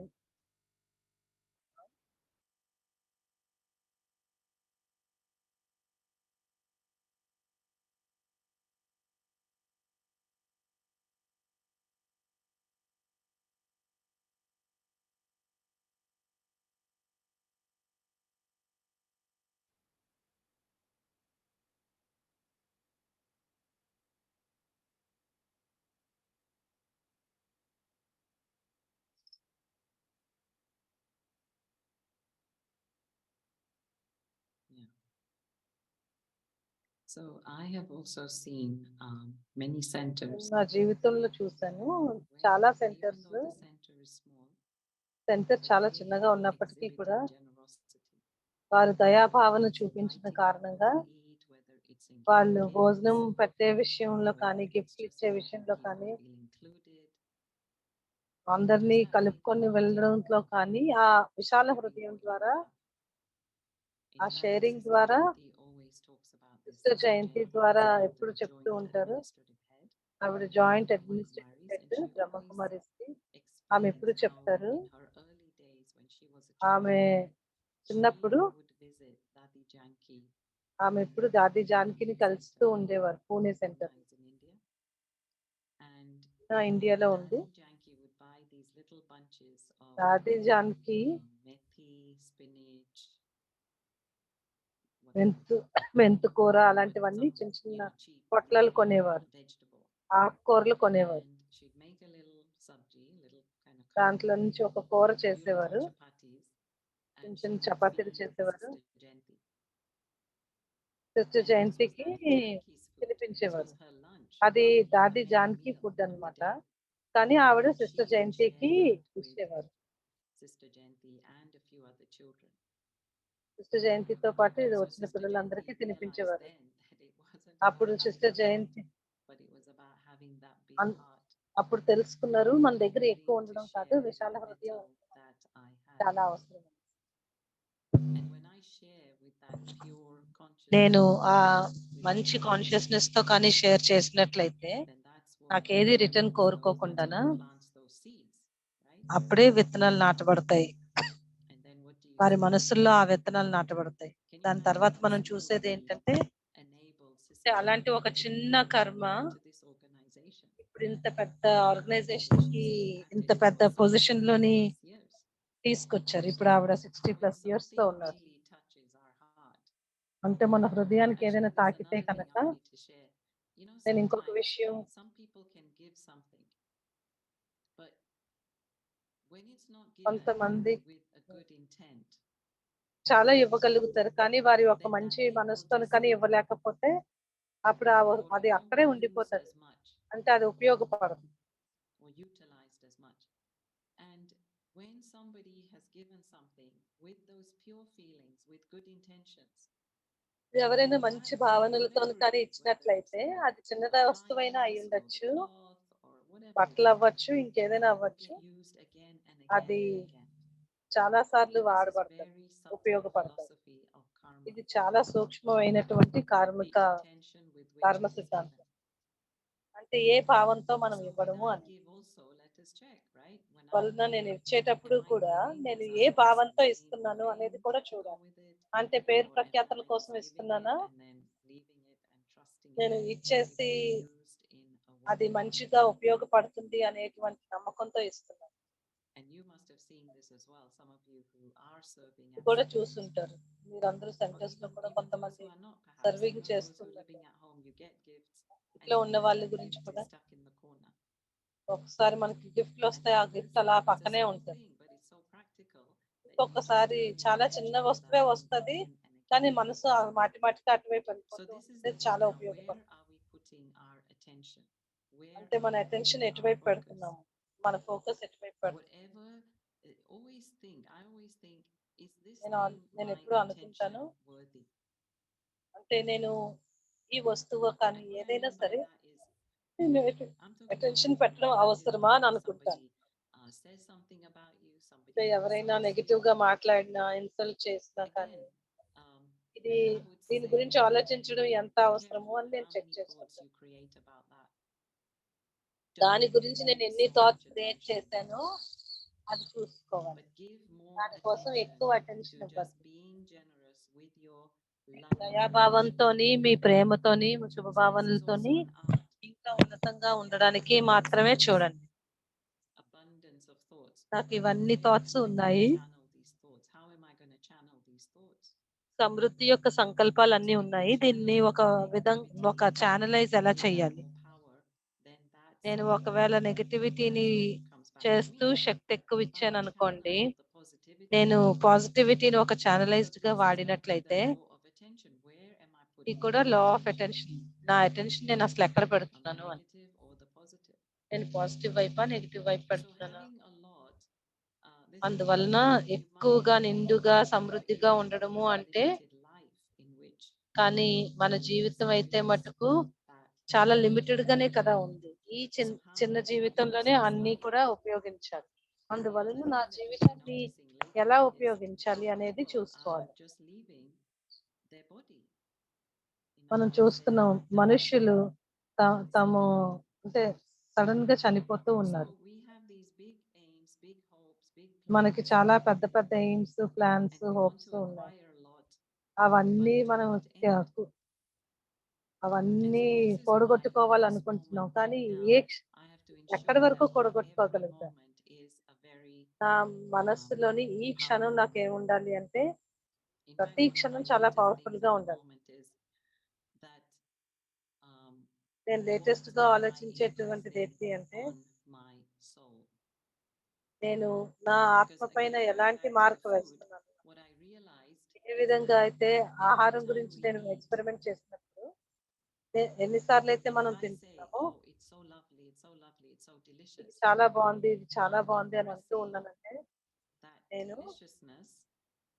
Yeah. So I have also seen many centers నా జీవితంలో చూసాను where, చాలా even centres. though the center is small, centre but చాలా they చిన్నగా have ఉన్నప్పటికీ కూడా exhibited generosity. వారు దయాభావన Whether it's చూపించిన inviting కారణంగా people to eat, whether it's in వాళ్ళు giving భోజనం gifts, పెట్టే విషయంలో whether కానీ, it's గిఫ్ట్లు just ఇచ్చే making విషయంలో people కానీ, feel included. అందరినీ What does that mean? కలుపుకొని వెళ్ళడంలో కానీ, ఆ విశాల హృదయం Sharing what you ద్వారా, have. In ఆ fact, షేరింగ్ Sister ద్వారా, Jayanti always talks about this. Sister Sister Jayanti Jayanti ద్వారా is ఎప్పుడు the చెప్తూ joint ఉంటారు. administrative head ఆవిడ of joint Brahma administrative Kumaris, head and she Brahma Kumaris కి. always ఆమె ఎప్పుడు explains how చెప్తారు, in her early days when she was a ఆమె child, she చిన్నప్పుడు would visit Dadi Janki ఆమె ఎప్పుడు దాది జానకిని కలుస్తూ ఉండేవారు Pune centre organize in India. And ఇండియాలో ఉంది. Dadi Janki would buy these little bunches of దాది జానకి methi, spinach, మెంతు మెంతుకూర అలాంటివన్నీ చిన్న చిన్న cheap పొట్లాలు కొనేవారు, vegetable. ఆకుకూరలు కొనేవారు. And she'd make a little sabji, little kind of దాంట్లో curry, నుంచి ఒక కూర beautiful చేసేవారు, chapatis, చిన్న and she చిన్న would చపాతీలు feed చేసేవారు. Sister Jayanti. Sister And this was జయంతికి Dadi Janki's food. This తినిపించేవారు. was her lunch. అది Her దాది main Janaki meal food of the అన్నమాట. day. కానీ ఆవిడ And she సిస్టర్ would జయంతికి share that with ఇచ్చేవారు. Sister Jayanti and a few other children. Sister జయంతితో పాటు ఇది So వచ్చిన Sister పిల్లలందరికీ Jayanti realized తినిపించేవారు. then that it wasn't అప్పుడు about having sister more, Jayanti but it was about having that big అన్- heart అప్పుడు తెలుసుకున్నారు, మన and దగ్గర ఎక్కువ willing to ఉండడం కాదు, share విశాల the హృదయం little that I had. చాలా అవసరం. And when I share with that pure నేను consciousness, ఆ with మంచి that కాన్షియస్నెస్ love, తో కానీ షేర్ చేసినట్లయితే then that's what నాకేది రిటర్న్ opens those కోరుకోకుండానా and plants those seeds, right? అప్పుడే విత్తనాలు నాటబడతాయి. And then what do you వారి see? మనసుల్లో ఆ విత్తనాలు నాటబడతాయి. Can you దాని imagine తర్వాత how మనం small చూసేది seed ఏంటంటే enabled Sister అలాంటి ఒక Jayanti చిన్న కర్మ into this organization? ఇప్పుడు ఇంత పెద్ద ఆర్గనైజేషన్ Where కి she's been at ఇంత it పెద్ద for 60 పొజిషన్ లోని plus years. తీసుకొచ్చారు. ఇప్పుడు ఆవిడ 60+ When ఇయర్స్ తో something ఉన్నారు. really touches our heart, అంటే మన హృదయానికి actually, ఏదైనా there's తాకితే another thing కనుక I need to share. You know, నేను ఇంకొక sometimes విషయం, some people can give something, but when it's not given కొంతమంది with a good intent, చాలా ఇవ్వగలుగుతారు, కానీ వారి యొక్క then that మంచి thing will మనసుతో just కానీ ఇవ్వలేకపోతే అప్పుడు or అది it won't అక్కడే be used ఉండిపోతుంది. as much అంటే అది ఉపయోగపడదు. or utilized as much. And when somebody has given something with those pure feelings, with good intentions, ఎవరైనా మంచి that thing, భావనలతో whatever కానీ it is, whether ఇచ్చినట్లయితే it's అది చిన్నద వస్తువైనా అయి appliance or the ఉండొచ్చు, cloth or whatever it బట్టలు is, అవ్వచ్చు, ఇంకేదైనా will అవ్వచ్చు, get used again and again అది and again. చాలా సార్లు And this is వాడబడుతుంది, very subtle ఉపయోగపడుతుంది. philosophy of karma. ఇది చాలా సూక్ష్మమైనటువంటి The కార్మిక intention with which కర్మ it is given. సిద్ధాంతం. అంటే ఏ భావంతో మనం So when ఇవ్వడము I అని. give also, let us check, right? When I వలన give, నేను ఇచ్చేటప్పుడు am I కూడా giving నేను as ఏ I have భావంతో some ఇస్తున్నాను fame or అనేది fame కూడా to go చూడాలి. with it, అంటే పేరు or am ప్రఖ్యాతల I కోసం just giving ఇస్తున్నానా, it and then leaving it and trusting నేను it ఇచ్చేసి to be used in a అది wonderful మంచిగా way? ఉపయోగపడుతుంది అనేటువంటి నమ్మకంతో ఇస్తున్నాను. And you must have seen this as well, some of you who are serving ఇది at కూడా centers, చూస్తుంటారు మీరందరూ or సెంటర్స్ లో even కూడా those కొంతమంది who are not, perhaps, serving those who are చేస్తుంటారు. living at home, you get gifts and ఇంట్లో you ఉన్న feel వాళ్ళ that గురించి gift కూడా is stuck in the corner. ఒకసారి మనకి గిఫ్ట్లు And వస్తాయి, ఆ గిఫ్ట్ అలా it's a పక్కనే small ఉంటుంది. thing, but it's so practical that you just ఇంకొకసారి turn your చాలా attention చిన్న to వస్తువే that వస్తది, again and కానీ again. మనసు ఆ మాటి మాటికి అటువైపు So వెళ్ళిపోతూ this is ఉంటుంది. the thing చాలా now. Where ఉపయోగపడుతుంది. are we putting our attention? Where అంటే are మన we అటెన్షన్ putting our ఎటువైపు focus? పెడుతున్నాము, మన ఫోకస్ ఎటువైపు పెడుతున్నాం. Whatever, always think. I always think, is this నేను thing నేను my ఎప్పుడు attention అనుకుంటాను, worthy? అంటే నేను ఈ వస్తువు కానీ And what I ఏదైనా mean by సరే that is, నేను I'm talking about అటెన్షన్ పెట్టడం what అవసరమా అని if అనుకుంటాను. somebody says something about you, somebody అంటే ఎవరైనా insults నెగిటివ్ you. గా మాట్లాడినా, ఇన్సల్ట్ చేసినా కానీ Again, um, ఇది I would దీని say గురించి ఆలోచించడం ఎంత be అవసరమో careful అని నేను how చెక్ many thoughts చేసుకుంటాను. you create about that. దాని Don't గురించి give నేను ఎన్ని so thoughts much create attention, చేశానో అది చూసుకోవాలి. but give more దానికోసం attention ఎక్కువ to అటెన్షన్ just ఇవ్వాలి. being generous with your loving intention. దయాభావంతోని, మీ ప్రేమతోని, మీ So this is శుభభావనలతోని also an art, ఇంకా ఉన్నతంగా ఉండడానికి మాత్రమే చూడండి. abundance of thoughts. నాకు ఇవన్నీ Where thoughts am I going ఉన్నాయి, to channel these thoughts? How am I going to channel these thoughts? సమృద్ధి యొక్క సంకల్పాలన్నీ So if ఉన్నాయి, you దీన్ని channel ఒక negativity ఒక ఛానలైజ్ ఎలా with that చేయాలి. more power, then that నేను same ఒకవేళ energy, నెగటివిటీని that same comes back to చేస్తూ me. శక్తి ఎక్కువ If I ఇచ్చాను అనుకోండి, channel the positivity, నేను పాజిటివిటీని ఒక so ఛానలైజ్డ్ గా this is back to the వాడినట్లయితే law of attention. Where am I ఇది putting కూడా my law of attention? Attention. నా అటెన్షన్ నేను అసలు ఎక్కడ On the పెడుతున్నాను అని. negative or the positive? నేను పాజిటివ్ వైపా నెగిటివ్ వైపు So పెడుతున్నాను. having a lot, this is అందువలన you might ఎక్కువగా think, నిండుగా but సమృద్ధిగా if ఉండడము you have a అంటే, limited life in which కానీ మన you జీవితం అయితే experience మటుకు that చాలా attention. లిమిటెడ్ గానే కదా ఉంది. ఈ So how చిన్న do we జీవితంలోనే use this అన్ని life? కూడా ఉపయోగించాలి. And the అందువలన other నా thing that we've been జీవితాన్ని noticing ఎలా lately is ఉపయోగించాలి అనేది people are చూసుకోవాలి. just leaving their body. మనం they're చూస్తున్నాం, dying. మనుషులు తాము అంటే సడన్ గా చనిపోతూ So ఉన్నారు. we have these big aims, big hopes, big మనకి plans, చాలా పెద్ద పెద్ద AIIMS, plans, and we want hopes to ఉన్నాయి. acquire a lot. అవన్నీ but it మనం won't end. అవన్నీ this is why for this కూడగొట్టుకోవాలనుకుంటున్నాం moment కానీ right A now, I have to ఎక్కడి ensure వరకు that every కూడగొట్టుకోగలుగుతాం? moment is a very నా మనస్సులోని ఈ క్షణం powerful నాకేముండాలి అంటే in fact ప్రతి one of క్షణం my చాలా latest పవర్ఫుల్ things గా at the ఉండాలి. moment is that um, నేను what లేటెస్ట్ గా am I ఆలోచించేటువంటిది investing ఏంటి అంటే on my soul? నేను నా ఆత్మ Because పైన again, going ఎలాంటి back to the mark food, వేస్తున్నాను. what I realized A is విధంగా that అయితే every ఆహారం time గురించి we నేను eat, ఎక్స్పెరిమెంట్ చేసినప్పుడు ఎన్నిసార్లు అయితే if మనం I say, తింటున్నామో "Oh, it's so lovely, it's so lovely, it's so ఇది delicious," చాలా బాగుంది, ఇది చాలా I'm బాగుంది అని అంటూ immersing ఉన్నానంటే that నేను deliciousness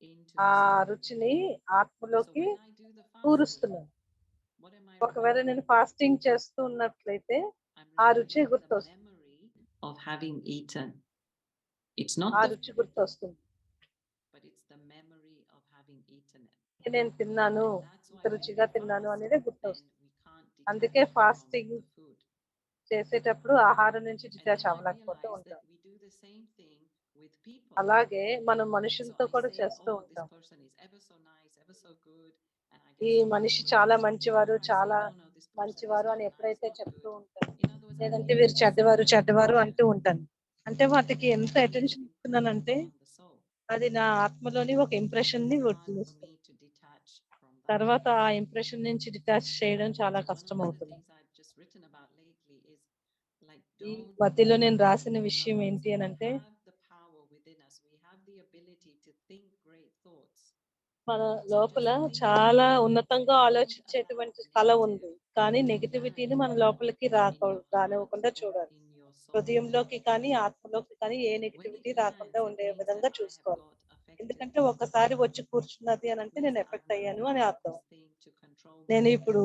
into ఆ the soul. రుచిని So ఆత్మలోకి when I do the fasting, కూరుస్తున్నాను. what am I ఒకవేళ నేను remembering? ఫాస్టింగ్ చేస్తూ ఉన్నట్లయితే I'm ఆ రుచి remembering the గుర్తొస్తుంది. memory of having eaten. It's not ఆ the రుచి food, గుర్తొస్తుంది. but it's the memory of having eaten it. నేను తిన్నాను, And that's ఇంత why when రుచిగా we తిన్నాను fast, అనేది then గుర్తొస్తుంది. we can't అందుకే detach from fasting the food. చేసేటప్పుడు ఆహారం నుంచి And detach then I అవ్వలేకపోతూ realized that ఉంటాం. we do the same thing with people. అలాగే మనం So మనుషులతో I కూడా say, చేస్తూ "Oh, this ఉంటాం. person is ever so nice, ever so good," and I ఈ get so మనిషి comforted చాలా and so మంచివారు, warm. Or I say, చాలా "No, no, this person is మంచివారు not అని nice, ఎప్పుడైతే not చెప్తూ good." ఉంటాను, In other words, I'm లేదంటే giving వీరు it so చెడ్డవారు much చెడ్డవారు attention అంటూ ఉంటాను. అంటే వాటికి that ఎంత it leaves attention an ఇస్తున్నానంటే imprint on the soul. అది నా ఆత్మలోని ఒక ఇంప్రెషన్ ని It's hard for వదిలిస్తుంది. me to detach from that. తర్వాత ఆ ఇంప్రెషన్ నుంచి డిటాచ్ చేయడం చాలా So one కష్టం of the అవుతుంది. things I've just written about lately is like ఈ don't మధ్యలో నేను రాసిన in విషయం other words, ఏంటి అని we అంటే have the power within us. We have the ability to think great thoughts. మన So లోపల just think చాలా great thoughts ఉన్నతంగా and don't ఆలోచించేటువంటి allow కళ negative ఉంది. కానీ to నెగిటివిటీని land మన లోపలికి in your heart రానివ్వకుండా or చూడాలి. in your soul. హృదయంలోకి కానీ ఆత్మలోకి కానీ ఏ When it నెగిటివిటీ రాకుండా lands, it ఉండే means that విధంగా I have చూసుకోవాలి. got affected. ఎందుకంటే ఒకసారి వచ్చి కూర్చున్నది అని It అంటే means నేను that I've ఎఫెక్ట్ now అయ్యాను అని allowed అర్థం. this thing to control me. నేను ఇప్పుడు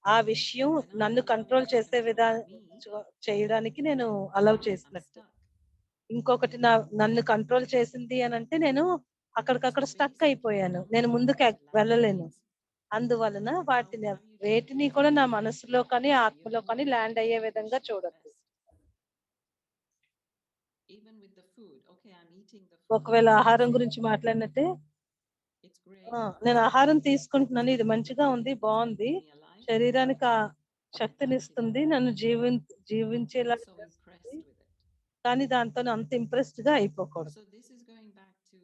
ఆ విషయం And when I నన్ను allow కంట్రోల్ it to చేసే control me, చేయడానికి నేను అలౌ I'm చేసినట్టు. stuck. ఇంకొకటి నన్ను కంట్రోల్ చేసింది అని అంటే నేను అక్కడికక్కడ So స్టక్ basically, అయిపోయాను. how నేను I ముందుకు want to land వెళ్ళలేను. things, అందువలన వాటిని how you take వేటిని care కూడా of నా your food మనసులో కానీ is ఆత్మలో కానీ beautiful. ల్యాండ్ అయ్యే You విధంగా wish your చూడొద్దు. best. Even with the food, okay, I'm eating the food. ఒకవేళ I ఆహారం say, గురించి మాట్లాడినట్టే it's great. నేను It's ఆహారం amazing. తీసుకుంటున్నాను, ఇది మంచిగా ఉంది, It's బాగుంది, keeping me alive. శరీరానికి ఆ I'm శక్తినిస్తుంది, active. నన్ను I'm జీవించేలా not so చేస్తుంది. impressed with it. కానీ దాంతో అంత ఇంప్రెస్డ్ గా అయిపోకూడదు. So this is going back to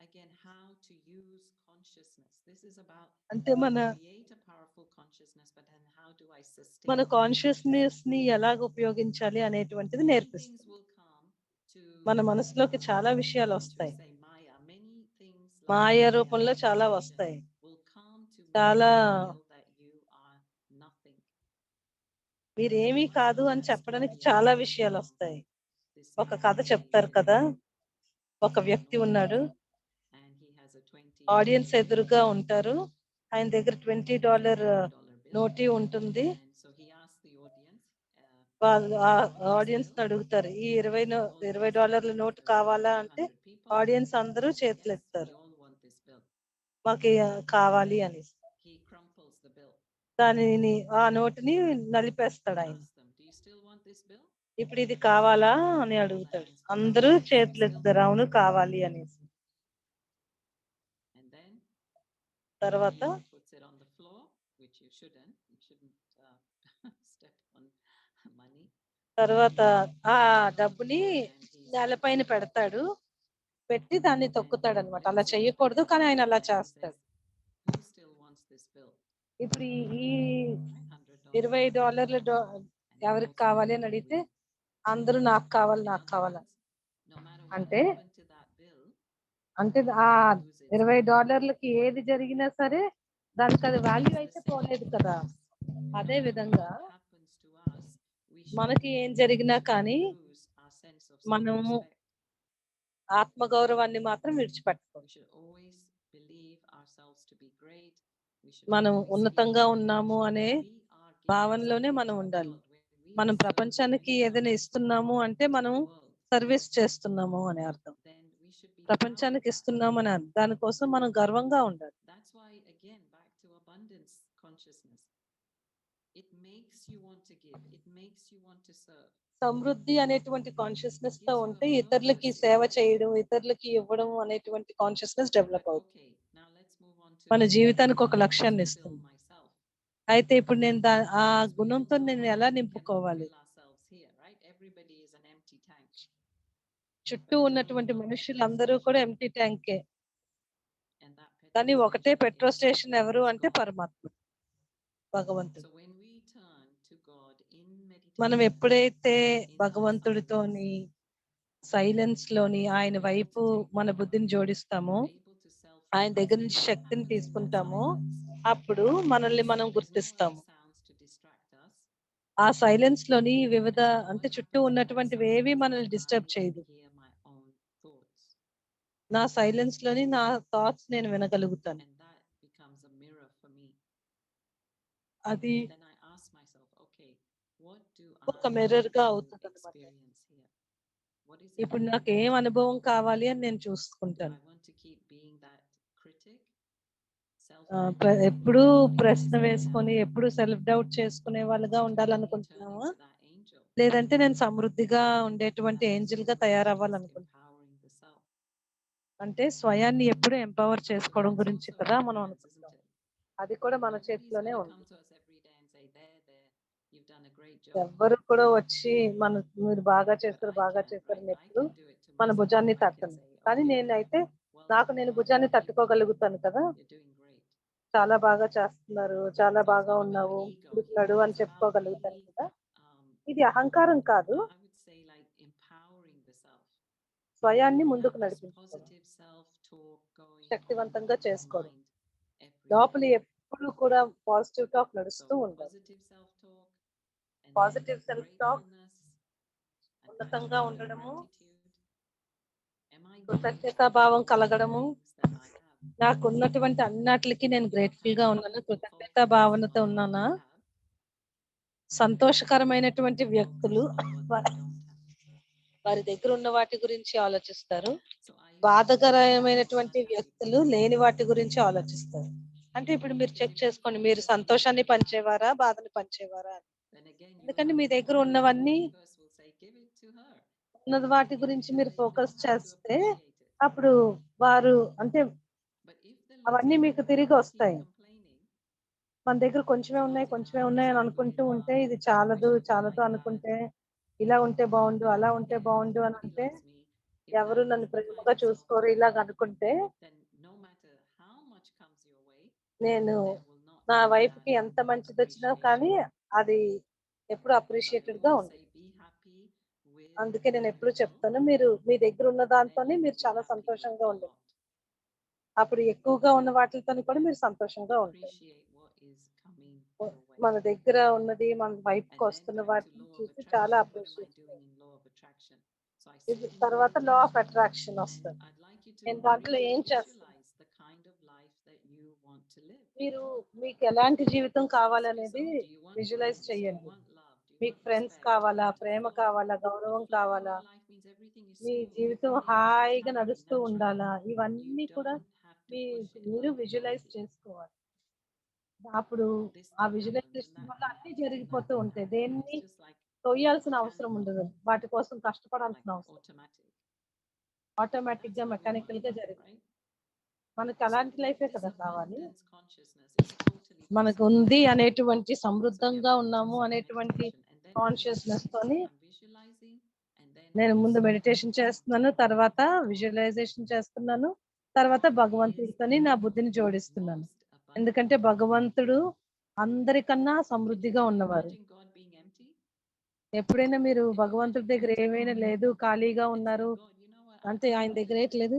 again how to use consciousness. This is about అంటే how to create a powerful consciousness, but then how do I sustain మన that consciousness consciousness? ని ఎలాగ ఉపయోగించాలి అనేటువంటిది Many things నేర్పిస్తుంది. will come to మన మనసులోకి చాలా విషయాలు to వస్తాయి. say Maya. Many things like మాయ Maya రూపంలో చాలా illusion వస్తాయి. will come to make చాలా you feel that you are nothing. మీరేమీ What's కాదు the అని చెప్పడానికి experience చాలా of విషయాలు వస్తాయి. this ఒక man కథ saying చెప్తారు కదా, ఒక an వ్యక్తి ఉన్నాడు, audience and he has a $20 audience bill ఎదురుగా ఉంటారు, ఆయన దగ్గర $20 $20 bill. నోటి ఉంటుంది. And so he asked the audience, వాళ్ళు do you want this audience bill? అడుగుతారు, ఈ And the whole audience $20 said yes. Note There were కావాలా about అంటే 200 people. ఆడియన్స్ They అందరూ said చేతులు yes, ఎత్తారు, we all want this bill. మాకు కావాలి అని. He crumples the bill. దానిని ఆ నోటుని He నలిపేస్తాడు ఆయన. asks them, do you still want this bill? ఇప్పుడు ఇది కావాలా అని All the అడుగుతాడు. hands go up. అందరూ Yes, we చేతులు still ఎత్తారు, want అవును this bill. కావాలి అనేసి. And then తర్వాత he puts it on the floor, which you shouldn't. You shouldn't step on money. తర్వాత ఆ Puts it on the డబ్బుని floor and he నేలపైన steps on it. పెడతాడు, పెట్టి దాన్ని And then తొక్కుతాడు he అనమాట. అలా lifts it up చెయ్యకూడదు again కానీ ఆయన అలా and he చేస్తాడు. says, who still wants this bill? ఇప్పుడు ఈ $100 $20 and he ఎవరికి pulls it కావాలి again అని and అడిగితే we అందరూ నాకు కావాలి in నాకు other కావాలి. words, no matter what అంటే happened to that bill, అంటే it ఆ didn't lose its value. $20కి ఏది జరిగినా సరే దానికి అది వాల్యూ It's అయితే the same పోలేదు for కదా. us. No అదే matter విధంగా what happens to us, we మనకి ఏం shouldn't జరిగినా కానీ lose our sense of మనము self-respect. ఆత్మగౌరవాన్ని మాత్రం విడిచిపెట్టుకోం. We should always believe ourselves to be great. We should మనం always ఉన్నతంగా feel ఉన్నాము that అనే we are giving భావనలోనే something మనం to the ఉండాలి. world. When we మనం are serving, when ప్రపంచానికి we are ఏదైనా ఇస్తున్నాము అంటే to మనం the world, సర్వీస్ చేస్తున్నాము అని అర్థం. then we should be proud of ప్రపంచానికి that. ఇస్తున్నాము అని అర్థం. దానికోసం మనం గర్వంగా ఉండాలి. That's why, again, back to abundance consciousness. It makes you want to give. It makes you want to serve. సమృద్ధి అనేటువంటి కాన్షియస్నెస్ తో Gives you ఉంటే a ఇతరులకి purpose in సేవ life. చేయడం, ఇతరులకి ఇవ్వడం అనేటువంటి కాన్షియస్నెస్ డెవలప్ That, అవుతుంది. okay, now let's move on మన జీవితానికి ఒక లక్ష్యాన్ని ఇస్తుంది. అయితే ఇప్పుడు నేను ఆ గుణంతో నేను ఎలా నింపుకోవాలి? చుట్టూ ఉన్నటువంటి మనుషులందరూ కూడా ఎంటీ ట్యాంకే. కానీ ఒకటే పెట్రోల్ స్టేషన్ ఎవరు అంటే పరమాత్మ, భగవంతుడు. మనం ఎప్పుడైతే భగవంతుడితోని సైలెన్స్ లోని ఆయన వైపు మన బుద్ధిని జోడిస్తామో, ఆయన దగ్గర నుంచి శక్తిని తీసుకుంటామో, అప్పుడు మనల్ని మనం గుర్తిస్తాము. ఆ సైలెన్స్ లోని వివిధ అంటే చుట్టూ ఉన్నటువంటివి ఏవి మనల్ని డిస్టర్బ్ చేయదు. నా సైలెన్స్ లోని నా థాట్స్ నేను వినగలుగుతాను. అది ఒక మిర్రర్ గా అవుతుంది అనమాట. ఇప్పుడు నాకు ఏం అనుభవం కావాలి అని నేను చూసుకుంటాను. ఎప్పుడు ప్రశ్న వేసుకొని ఎప్పుడు సెల్ఫ్ డౌట్ చేసుకునే వాళ్ళగా ఉండాలనుకుంటున్నావా, లేదంటే నేను సమృద్ధిగా ఉండేటువంటి ఏంజల్ గా తయారవ్వాలనుకుంటున్నాను? అంటే స్వయాన్ని ఎప్పుడు ఎంపవర్ చేసుకోవడం గురించి కదా మనం అనుకుంటాం. అది కూడా మన చేతిలోనే ఉంది. ఎవ్వరు కూడా వచ్చి మీరు బాగా చేస్తారు బాగా చేస్తారు అని ఎప్పుడు మన భుజాన్ని తట్టను. కానీ నేనైతే నాకు నేను భుజాన్ని తట్టుకోగలుగుతాను కదా, చాలా బాగా చేస్తున్నారు, చాలా బాగా ఉన్నావు, పుడుతున్నాడు అని చెప్పుకోగలుగుతాను కదా. ఇది అహంకారం కాదు, స్వయాన్ని ముందుకు నడిపించుకోవడం, శక్తివంతంగా చేసుకోవడం. లోపల ఎప్పుడు కూడా పాజిటివ్ టాక్ నడుస్తూ ఉండాలి. పాజిటివ్ సెల్ఫ్ టాక్, ఉన్నతంగా ఉండడము, కృతజ్ఞతా భావం కలగడము. నాకు ఉన్నటువంటి అన్నిటికి నేను గ్రేట్ఫుల్ గా ఉన్నాను, కృతజ్ఞతా భావనతో ఉన్నానా. సంతోషకరమైనటువంటి వ్యక్తులు వారి దగ్గర ఉన్న వాటి గురించి ఆలోచిస్తారు. బాధకరమైనటువంటి వ్యక్తులు లేని వాటి గురించి ఆలోచిస్తారు. అంటే ఇప్పుడు మీరు చెక్ చేసుకోండి, మీరు సంతోషాన్ని పంచేవారా, బాధని పంచేవారా అని. ఎందుకంటే మీ దగ్గర ఉన్నవన్నీ ఉన్నది వాటి గురించి మీరు ఫోకస్ చేస్తే అప్పుడు వారు అంటే అవన్నీ మీకు తిరిగి వస్తాయి. మన దగ్గర కొంచెమే ఉన్నాయి అని అనుకుంటూ ఉంటే, ఇది చాలదు చాలదు అనుకుంటే, ఇలా ఉంటే బాగుండు అలా ఉంటే బాగుండు అని అంటే, ఎవరు నన్ను ప్రేమగా చూసుకోరు ఇలాగ అనుకుంటే, నేను నా వైపుకి ఎంత మంచిది వచ్చినా కానీ అది ఎప్పుడు అప్రిషియేటెడ్ గా ఉంది. అందుకే నేను ఎప్పుడు చెప్తాను, మీరు మీ దగ్గర ఉన్న దాంతోనే మీరు చాలా సంతోషంగా ఉండండి. అప్పుడు ఎక్కువగా ఉన్న వాటితో కూడా మీరు సంతోషంగా ఉంటారు. మన దగ్గర ఉన్నది మన వైపుకి వస్తున్న వాటిని చూసి చాలా అప్రిషియేట్ ఇది తర్వాత లా ఆఫ్ అట్రాక్షన్ వస్తుంది. నేను దాంట్లో ఏం చేస్తాను, మీరు మీకు ఎలాంటి జీవితం కావాలనేది విజువలైజ్ చేయండి. మీకు ఫ్రెండ్స్ కావాలా, ప్రేమ కావాలా, గౌరవం కావాలా, మీ జీవితం హాయిగా నడుస్తూ ఉండాలా, ఇవన్నీ కూడా మీ మీరు విజువలైజ్ చేసుకోవాలి. అప్పుడు ఆ విజువలైజేషన్ వల్ల అన్ని జరిగిపోతూ ఉంటాయి. దేన్ని తొయ్యాల్సిన అవసరం ఉండదు, వాటి కోసం కష్టపడాల్సిన అవసరం, ఆటోమేటిక్ గా మెకానికల్ గా జరుగుతుంది. మనకు అలాంటి లైఫే కదా కావాలి. మనకు ఉంది అనేటువంటి సమృద్ధంగా ఉన్నాము అనేటువంటి కాన్షియస్నెస్ తోని నేను ముందు మెడిటేషన్ చేస్తున్నాను, తర్వాత విజువలైజేషన్ చేస్తున్నాను, తర్వాత భగవంతుడితోని నా బుద్ధిని జోడిస్తున్నాను. ఎందుకంటే భగవంతుడు అందరికన్నా సమృద్ధిగా ఉన్నవారు. ఎప్పుడైనా మీరు భగవంతుడి దగ్గర ఏమైనా లేదు ఖాళీగా ఉన్నారు అంటే ఆయన దగ్గర ఏట్లేదు.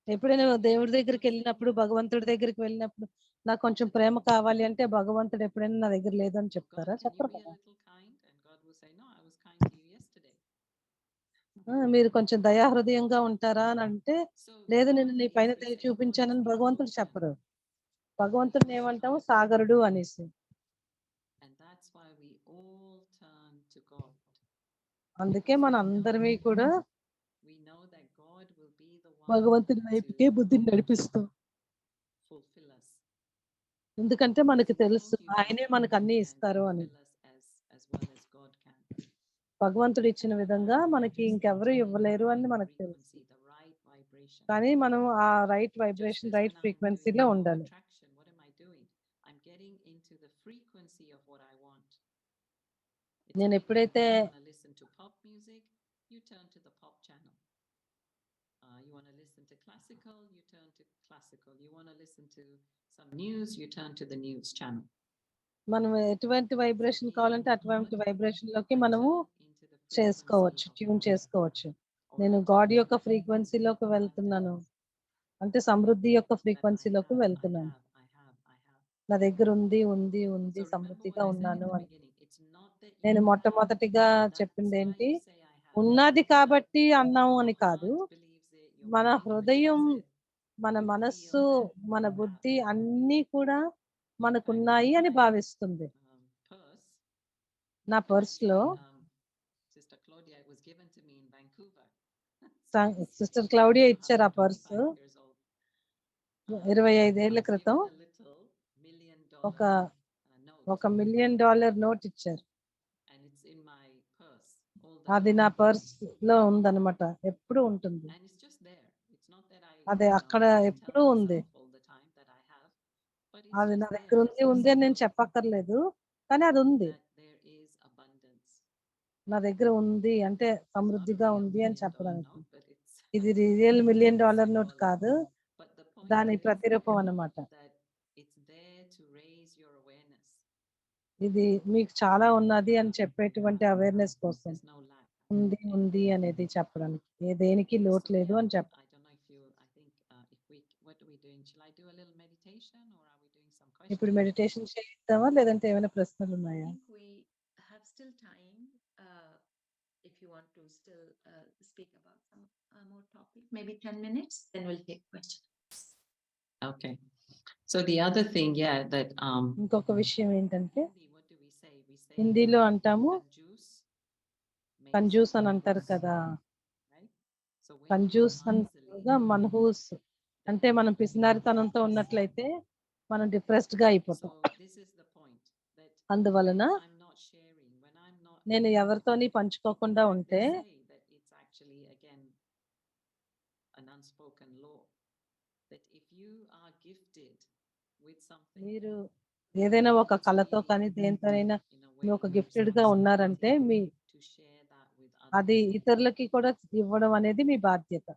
ఎప్పుడైనా దేవుడి దగ్గరికి వెళ్ళినప్పుడు, భగవంతుడి దగ్గరికి వెళ్ళినప్పుడు నాకు కొంచెం ప్రేమ కావాలి అంటే భగవంతుడు ఎప్పుడైనా నా దగ్గర లేదని చెప్తారా? చెప్పరు కదా. మీరు కొంచెం దయాహృదయంగా ఉంటారా అని అంటే, లేదు నేను నీ పైన దయ చూపించానని భగవంతుడు చెప్పరు. భగవంతుడిని ఏమంటాము, సాగరుడు అనేసి. అందుకే మన అందరివి కూడా భగవంతుడి వైపుకే బుద్ధిని నడిపిస్తాం. ఎందుకంటే మనకి తెలుసు ఆయనే మనకు అన్ని ఇస్తారు అని. భగవంతుడు ఇచ్చిన విధంగా మనకి ఇంకెవరు ఇవ్వలేరు అని మనకు తెలుసు. కానీ మనం ఆ right Just vibration as right when I'm ఫ్రీక్వెన్సీలో doing law of ఉండాలి. attraction, what am I doing? I'm getting into the frequency of what I want. It's నేను like ఎప్పుడైతే you want to listen to pop music, you turn to the pop channel. You want to listen to classical, you turn to classical. You want to listen to some news, you turn to the news channel. మనం ఎటువంటి vibration here కావాలంటే in the అటువంటి moment, vibration లోకి I మనము turn into the frequency చేసుకోవచ్చు, of tune God, చేసుకోవచ్చు. or నేను I turn God into యొక్క the frequency ఫ్రీక్వెన్సీలోకి of వెళ్తున్నాను, abundance అంటే సమృద్ధి యొక్క that I ఫ్రీక్వెన్సీలోకి have, I వెళ్తున్నాను. have, I have, I have. నా దగ్గర ఉంది ఉంది ఉంది So remember సమృద్ధిగా what I said in ఉన్నాను the అని. beginning. It's not that you నేను have, మొట్టమొదటిగా that's చెప్పింది why ఏంటి, you say I have. ఉన్నది కాబట్టి అన్నాము Your అని కాదు. heart believes it, your మన mind హృదయం, believes it, మన you మనస్సు, feel it, మన you have. బుద్ధి అన్నీ కూడా In fact, మనకున్నాయి అని my భావిస్తుంది. purse నా was పర్సులో actually, Sister Claudia, it was given to me in Vancouver. So it's sister Claudia ఇచ్చారు ఆ 25 పర్సు. years old. 25 I ఏళ్ల was క్రితం given a little ఒక $1 million note, $1 మిలియన్ నోట్ ఇచ్చారు. and it's in my purse all the అది time. నా purse లో ఉందన్నమాట, ఎప్పుడు ఉంటుంది. And it's just there. It's not that I, అది అక్కడ I tell ఎప్పుడూ ఉంది. myself all the time that I have, but it's అది just నా there దగ్గర as a ఉంది అని నేను symbol చెప్పక్కర్లేదు, కానీ అది ఉంది. that there is abundance. నా దగ్గర ఉంది అంటే It's not a సమృద్ధిగా real ఉంది అని $1 million చెప్పడానికి. note, but it's ఇది రియల్ $1 మిలియన్ నోట్ symbolic. కాదు, But the point దాని is ప్రతిరూపం అన్నమాట. that it's there to raise your awareness. ఇది మీకు చాలా ఉన్నది అని చెప్పేటువంటి అవేర్నెస్ కోసం, There's no lack. ఉంది ఉంది అనేది చెప్పడానికి. దేనికి లోటు So లేదు yeah, అని చెప్ప. I don't know if you, I think if we, what are we doing? Shall I do a little meditation or are we doing some ఇప్పుడు questions? మెడిటేషన్ చేద్దామా లేదంటే ఏమైనా ప్రశ్నలు I ఉన్నాయా? think we have still time. If you want to still speak about some more topic, maybe 10 minutes, then we'll take questions. Okay. So the other thing, yeah, that ఇంకొక విషయం ఏంటంటే, Hindi, what do we say? We say హిందీలో అంటాము conjuice makes కంజూస్ అని అంటారు manhus, కదా. right? So when you are కంజూస్ miserly, అనగా మన్హూస్, అంటే మనం పిసినారితనంతో ఉన్నట్లయితే మనం డిప్రెస్డ్ గా అయిపోతాం. so this is the point that అందువలన when I'm not sharing, when I'm not, నేను ఎవరితోని పంచుకోకుండా ఉంటే, they say that it's actually again an unspoken law that if you are gifted with something మీరు ఏదైనా ఒక కళతో కానీ దేనితోనైనా in a మీరు way ఒక of gifted గా ఉన్నారంటే మీ responsibility to share that with అది others. ఇతరులకి కూడా ఇవ్వడం అనేది మీ బాధ్యత.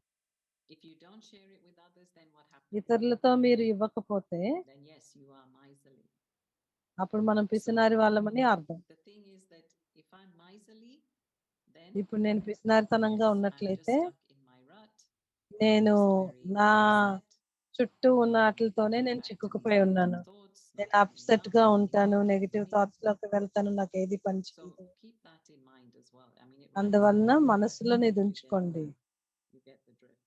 If you don't share it with others, then what happens? ఇతరులతో మీరు ఇవ్వకపోతే Then yes, you are miserly. అప్పుడు మనం పిసినారి వాళ్ళమని అర్థం. The thing is that if I'm miserly, then ఇప్పుడు నేను పిసినారితనంగా yes, I'm just ఉన్నట్లయితే stuck in my rut. నేను I'm just very నా upset. చుట్టూ ఉన్న వాటితోనే Going నేను back to these చిక్కుకుపోయి negative ఉన్నాను. thoughts, not నేను having అప్సెట్ enough, గా nothing ఉంటాను, happens to negative me. Thoughts లోకి వెళ్తాను, నాకు ఏది పని So చేయదు. keep that in mind as well. I mean, it runs in అందువలన the family. మనసులోనే You get ఉంచుకోండి, you get the drift.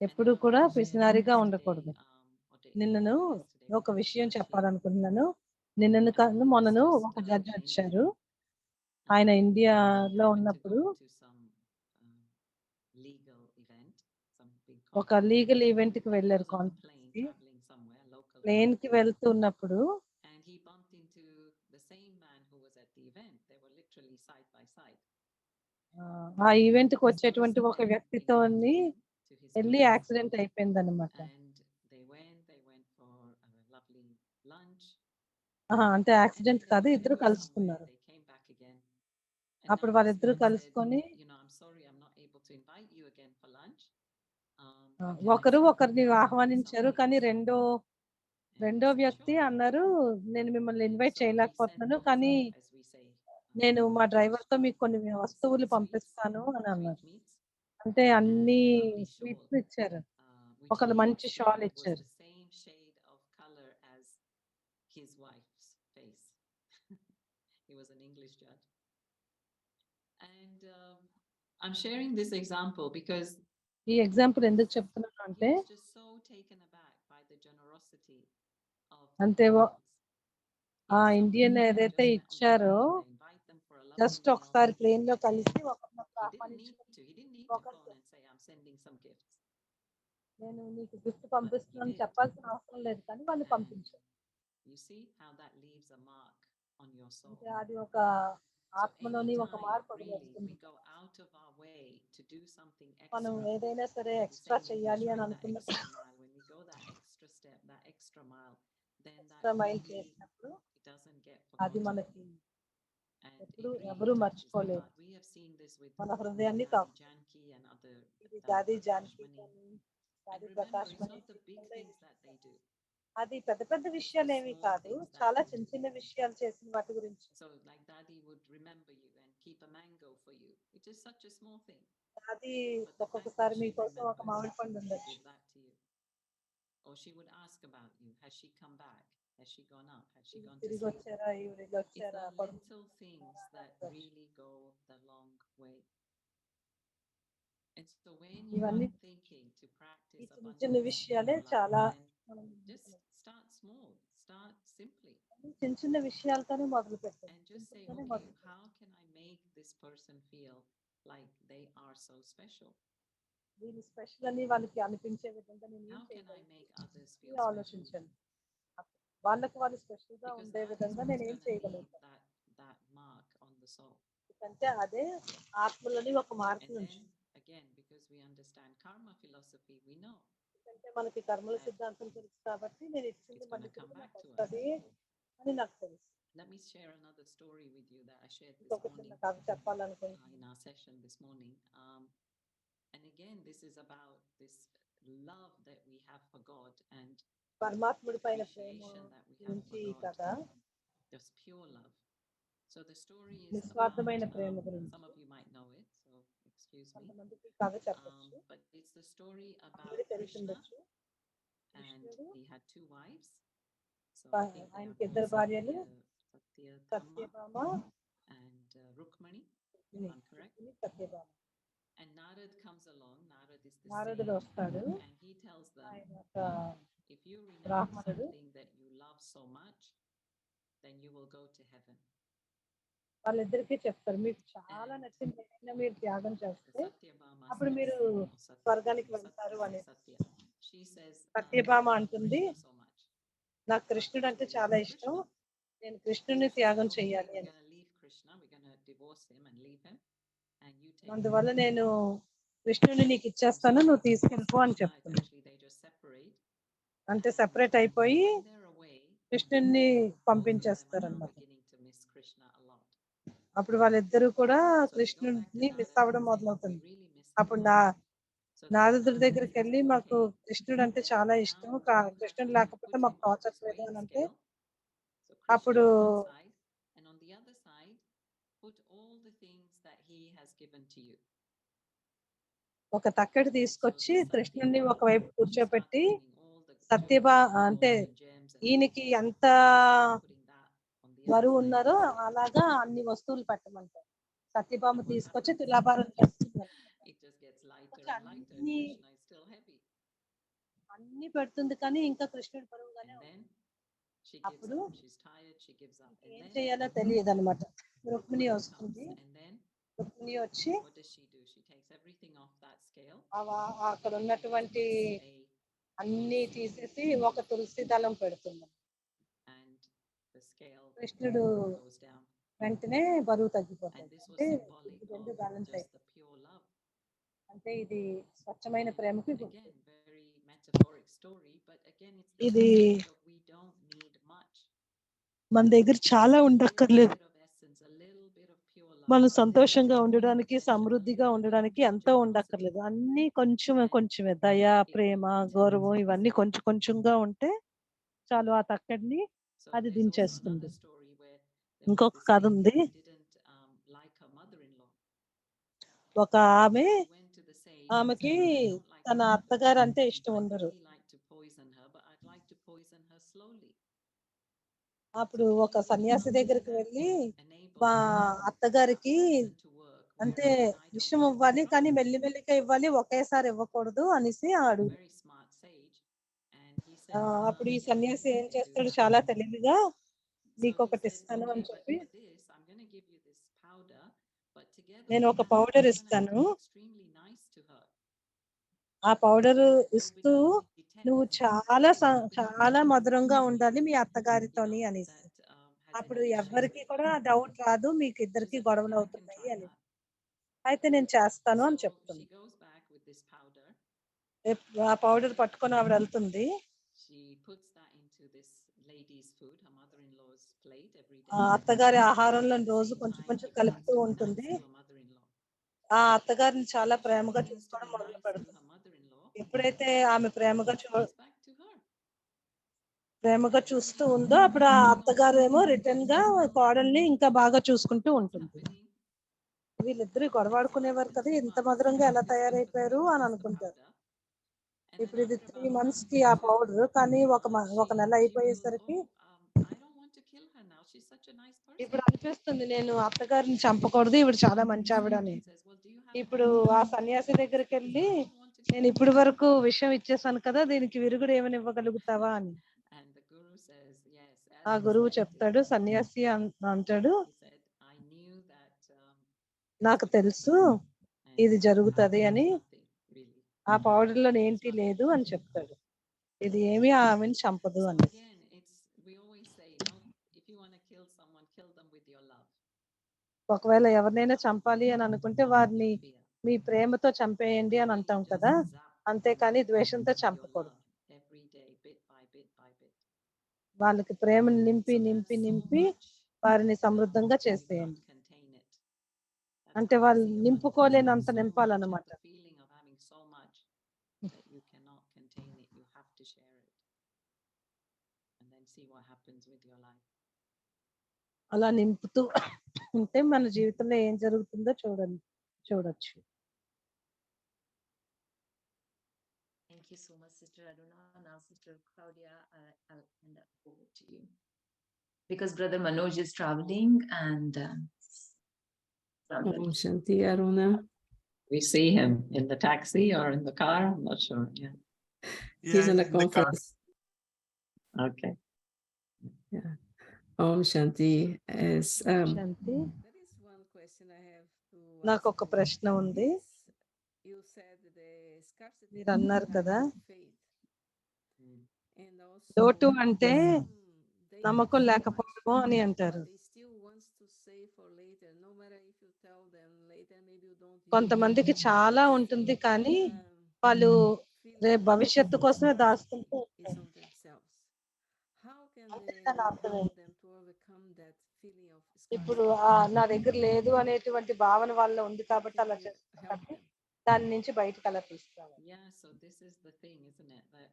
ఎప్పుడు And కూడా I want to share పిసినారిగా yesterday, ఉండకూడదు. what day? నిన్నను Yesterday ఒక was విషయం actually, చెప్పాలనుకుంటున్నాను. నిన్నను కాదు, was మొన్నను just ఒక జడ్జి in వచ్చారు. India. ఆయన He ఇండియాలో happened to ఉన్నప్పుడు go to some legal event, some big ఒక conference. లీగల్ ఈవెంట్ కి He వెళ్ళారు was on a conference plane కి. traveling somewhere, local plane flight, కి వెళ్తున్నప్పుడు and he bumped into the same man who was at the event. They were literally side by side. ఆ event కి So వచ్చేటువంటి ఒక yesterday వ్యక్తితో invited him to his వెళ్ళి place, accident అయిపోయింది అనమాట. and they went for a lovely lunch. అంటే And accident then they కాదు, went ఇద్దరు somewhere, కలుసుకున్నారు. they came back again. And అప్పుడు now this వాళ్ళిద్దరు man said, కలుసుకొని I'm sorry, I'm not able to invite you again for lunch. But can I ఒకరు sit ఒకరిని with ఆహ్వానించారు, somebody కానీ else? రెండో And he said, వ్యక్తి sure. అన్నారు, నేను మిమ్మల్ని And invite so he sent చేయలేకపోతున్నాను, over, కానీ as we say, నేను మా డ్రైవర్ తో extra మీకు కొన్ని వస్తువులు sweets, పంపిస్తాను అని అన్నారు. sweetmeats, అంటే and అన్ని a lovely shawl, స్వీట్స్ ఇచ్చారు. which ఒకళ్ళు he మంచి షాల్ shared was ఇచ్చారు. the same shade of color as his wife's face. He was an English judge. And I'm sharing this example because ఈ example ఎందుకు చెప్తున్నాను he అంటే, was just so taken aback by the generosity of the అంతే Indians. ఆ Here some Indian people ఏదైతే just met on the ఇచ్చారో plane, they invite them for a lovely just meal. ఒకసారి plane లో కలిసి And ఒకరినొకరు he ఆహ్వానించుకుని didn't need to ఒకరు phone and say, I'm sending some gifts. నేను నీకు గిఫ్ట్ పంపిస్తున్నాను did. చెప్పాల్సిన అవసరం లేదు, కానీ వాళ్ళు And పంపించారు. you see how that leaves a mark on your soul. అంటే అది ఒక So ఆత్మలోని ఒక anytime మార్పు really we వస్తుంది. go out out of our way to do something మనం extra. ఏదైనా సరే The ఎక్స్ట్రా same English, చేయాలి అని right? That అనుకున్నప్పుడు extra mile. When we go that extra step, that extra mile, then that extra mile really చేసినప్పుడు it doesn't get అది forgotten. మనకి And it ఎప్పుడు really ఎవరు touches the మర్చిపోలేరు. heart. We have seen this with మన హృదయాన్ని Dadi తాకు Janki and other ఇది Dadi దాది Prakash జానకి Mani. కానీ And దాది remember, Prakash it's Mani not the big things that they do. అది పెద్ద పెద్ద It's the విషయాలు ఏమి small కాదు, things that చాలా they చిన్న do. చిన్న విషయాలు చేసిన వాటి గురించి. So like Daddy would remember you and keep a mango for you, which is such a small thing. అది But the fact that ఒక్కొక్కసారి she మీకోసం ఒక remembers మామిడి పండు to ఉండొచ్చు. give that to you. Or she would ask about you. Has she come back? Has she gone up? Has she gone to తిరిగి sleep? వచ్చారా ఈవిడ It's వచ్చారా the little things that really go the long way. And so when you are ఇవన్నీ thinking to ఈ practice చిన్న చిన్న abundance in విషయాలే your life, చాలా then మనం just start small, start simply, చిన్న చిన్న విషయాలతోనే మొదలు పెట్టాలి. and just say, సింపుల్గానే okay, మొదలు పెట్టాలి. how can I make this person feel like they are so special? వీళ్ళు స్పెషల్ అని వాళ్ళకి అనిపించే విధంగా నేను ఏం How can I చేయగలను make others feel ఇది special? ఆలోచించండి. వాళ్ళకి వాళ్ళు స్పెషల్ గా Because ఉండే that is విధంగా what's నేను ఏం going to leave చేయగలుగుతాను. that mark on the soul. ఎందుకంటే అదే ఆత్మలని ఒక మార్పు And నుంచి. then again, because we understand karma philosophy, we know ఎందుకంటే మనకి కర్మల that సిద్ధాంతం తెలుసు కాబట్టి నేను ఇచ్చింది it's మళ్ళీ gonna come తిరిగి back నాకు to us. వస్తుంది అని నాకు తెలుసు. Let me share another story with you that I shared this ఇంకొక morning చిన్న కథ చెప్పాలనుకుంటున్నాను. in our session this morning. And again, this is about this love that we have for God and పరమాత్ముడి పైన ప్రేమ appreciation that we have గురించి for ఈ God. కథ Just pure love. So the story is about, నిస్వార్థమైన ప్రేమ గురించి. some of you might know it, so excuse me. కొంతమందికి ఈ కథ చెప్పచ్చు. But it's the story about అందరికీ Krishna, తెలిసిండొచ్చు. and కృష్ణుడు he had two wives. So I think they are ఆయనకి called ఇద్దరు భార్యలు, Satyabhama Satyabhama, and Rukmani, if Rukmini. I'm correct. Rukmini, Satyabhama. And Narad comes along. Narad is the నారదుడు sage, వస్తాడు. and he tells them, ఆయన ఒక if you renounce బ్రాహ్మణుడు. something that you love so much, then you will go to heaven. వాళ్ళిద్దరికీ చెప్తారు, మీకు చాలా నచ్చిన ఏదైనా మీరు త్యాగం The చేస్తే Satyabhama అప్పుడు says, మీరు or Satya, స్వర్గానికి Satya, వెళ్తారు అని. Satya. She says, Satyabhama I love అంటుంది, Krishna so much. నాకు కృష్ణుడు అంటే చాలా ఇష్టం, నేను కృష్ణుని త్యాగం చెయ్యాలి We're అని. going to leave Krishna. We're going to divorce him and leave him, and you take. అందువల్ల నేను కృష్ణుని నీకు ఇచ్చేస్తాను, నువ్వు తీసుకెళ్ళిపో అని చెప్తుంది. Actually, they just separate. అంటే సెపరేట్ అయిపోయి When they're away, కృష్ణుని both of them పంపించేస్తారు are now అన్నమాట. beginning to miss Krishna a lot. అప్పుడు వాళ్ళిద్దరూ కూడా So they go back to కృష్ణుడిని Narad మిస్ and అవ్వడం say, we మొదలవుతుంది. really miss అప్పుడు him. So నారదుడి Narad దగ్గరికి says, వెళ్ళి మాకు okay, కృష్ణుడు అంటే then చాలా now ఇష్టం, you have కృష్ణుడు to లేకపోతే put మాకు him on టార్చర్ this లేదు weighing అని అంటే scale. So Krishna అప్పుడు on one side, and on the other side, put all the things that he has given to you. ఒక తక్కడి తీసుకొచ్చి కృష్ణుడిని ఒకవైపు కూర్చోపెట్టి సత్యభా అంటే ఈయనకి ఎంత బరువు ఉన్నారో అలాగా అన్ని వస్తువులు పెట్టమంటారు. సత్యభామ తీసుకొచ్చి తులాభారం చేస్తున్నారు. It just gets lighter and lighter, and Krishna is still heavy. అన్ని పెడుతుంది కానీ ఇంకా కృష్ణుడి బరువుగానే And ఉంది. then she gives అప్పుడు up. She's tired. She gives up. And ఏం then చేయాలో తెలియదు అనమాట. రుక్మిణి Rukmini వస్తుంది. comes, and then రుక్మిణి వచ్చి what does she do? She takes everything off that scale. అక్కడ ఉన్నటువంటి అన్ని తీసేసి ఒక తులసి దళం పెడుతుంది. And the scale కృష్ణుడు goes down. వెంటనే బరువు And తగ్గిపోతుంది. this was అంటే symbolic ఇది రెండు of బ్యాలెన్స్ just అయిపోతుంది. the pure love. అంటే ఇది స్వచ్ఛమైన ప్రేమకి And గుర్తు. again, very metaphoric story, but again, it's the ఇది concept of we don't need much. మన దగ్గర చాలా ఉండక్కర్లేదు. Bit of essence, a little bit of pure love. మనం సంతోషంగా ఉండడానికి, సమృద్ధిగా ఉండడానికి ఎంతో ఉండక్కర్లేదు. అన్ని కొంచెమే కొంచెమే దయ, ప్రేమ, గౌరవం ఇవన్నీ కొంచెం కొంచెంగా ఉంటే చాలు, ఆ తక్కడిని So అది there's also దించేస్తుంది. another story where there was ఇంకొక this కథ lady ఉంది. who didn't like her mother-in-law. ఒక ఆమె She went to the sage and ఆమెకి said, I don't like తన her. అత్తగారు అంటే ఇష్టం I'd ఉండరు. really like to poison her, but I'd like to poison her slowly. అప్పుడు ఒక సన్యాసి దగ్గరికి వెళ్ళి మా అత్తగారికి అంటే విషయం ఇవ్వాలి కానీ మెల్లిమెల్లిగా ఇవ్వాలి, ఒకేసారి ఇవ్వకూడదు అనేసి అడుగు. Very smart sage. And he said, అప్పుడు ఈ yeah, సన్యాసి you ఏం can do చేస్తాడు, that. చాలా తెలివిగా So నీకు he ఒకటి said, ఇస్తాను okay, అని but చెప్పి, for this, I'm going to give you this powder, but together నేను with ఒక that, powder you're going to have ఇస్తాను, to be extremely nice to her. ఆ పౌడర్ Nobody ఇస్తూ pretends నువ్వు చాలా మధురంగా ఉండాలి మీ అత్తగారితోని అనేసి. that has అప్పుడు any ఎవ్వరికి issues with కూడా her. డౌట్ రాదు, మీకు She ఇద్దరికి said, గొడవలు okay, I can అవుతున్నాయి try అని. that. అయితే నేను చేస్తాను అని So చెప్తుంది. she goes back with this powder. ఆ పౌడర్ పట్టుకొని ఆవిడ వెళ్తుంది. She puts that into this lady's food, her mother-in-law's plate every ఆ day. అత్తగారి ఆహారంలో At the రోజు same కొంచెం time, కొంచెం she కలుపుతూ begins to ఉంటుంది. nice her mother-in-law. ఆ అత్తగారిని చాలా She ప్రేమగా begins to చూసుకోవడం be మొదలు nice to పెడుతుంది. her mother-in-law. ఎప్పుడైతే ఆమె ప్రేమగా Goes back to her. చూస్తూ ఉందో అప్పుడు ఆ అత్తగారు ఏమో రిటర్న్ గా కోడల్ని ఇంకా బాగా చూసుకుంటూ What's ఉంటుంది. happening? వీళ్ళిద్దరు గొడవాడుకునేవారు కదా, ఇంత మధురంగా ఎలా తయారైపోయారు అని అనుకుంటారు. And then ఇప్పుడు ఇది after 3 about a months month కి or ఆ two, పౌడర్, కానీ ఒక నెల she will, అయిపోయేసరికి I don't want to kill her now. She's such a nice person. ఇప్పుడు అనిపిస్తుంది నేను అత్తగారిని చంపకూడదు, ఇవిడ చాలా మంచి ఆవిడ అని. Says, well, do you have ఇప్పుడు ఆ సన్యాసి దగ్గరికి వెళ్ళి నేను ఇప్పటి వరకు విషయం ఇచ్చేసాను కదా, దీనికి విరుగుడు ఏమని ఇవ్వగలుగుతావా అని. And the guru says, yes. ఆ గురువు చెప్తాడు, సన్యాసి అంటాడు, He said, I knew that నాకు తెలుసు ఇది జరుగుతది అని, nothing really. ఆ పౌడర్ లో ఏంటి లేదు అని చెప్తాడు. ఇది ఏమీ ఆమెను చంపదు So అని. again, we always say, no, if you want to kill someone, kill them with your love. ఒకవేళ ఎవరినైనా చంపాలి అని అనుకుంటే వారిని Fear. మీ ప్రేమతో చంపేయండి అని అంటాం కదా, అంతేకాని ద్వేషంతో చంపకూడదు. Every day, bit by bit by bit. వాళ్ళకి ప్రేమను నింపి So నింపి that's so నింపి much వారిని love, సమృద్ధంగా you చేసేయండి. can't contain it. That's అంటే how I వాళ్ళు see your నింపుకోలేనంత so much నింపాలన్నమాట. of the feeling of having so much that you cannot contain it. You have to share it. And then see what happens with your life. అలా నింపుతూ ఉంటే మన జీవితంలో ఏం జరుగుతుందో చూడొచ్చు. Thank you so much, Sister Aruna. Now, Sister Claudia, I'll hand it over to you. Because Brother Manoj is traveling and Om Shanti Aruna. We see him in the taxi or in the car. I'm not sure. Yeah. He's in a in the car. conference. Okay. Yeah. Om Shanti is Shanti, there is one question I have to నాకు ask ఒక you. ప్రశ్న ఉంది. Is you said the scarcity మీరు అన్నారు means కదా, lack of faith. And also లోటు అంటే they నమ్మకం have so లేకపోవడము much, అని but అంటారు. they still wants to save for later. No matter if you tell them later, maybe you don't use కొంతమందికి చాలా ఉంటుంది, కానీ వాళ్ళు రేపు భవిష్యత్తు కోసమే దాచుకుంటూ is ఉంటారు. on themselves. How can అంటే they దాని అర్థం help ఏంటి? them to overcome that feeling of ఇప్పుడు scarcity? నా దగ్గర లేదు అనేటువంటి భావన వాళ్ళలో ఉంది కాబట్టి అలా Can you చేస్తారు, help కాబట్టి them? దాని నుంచి బయటకు అలా తీసుకురావాలి. Yeah. So this is the thing, isn't it? That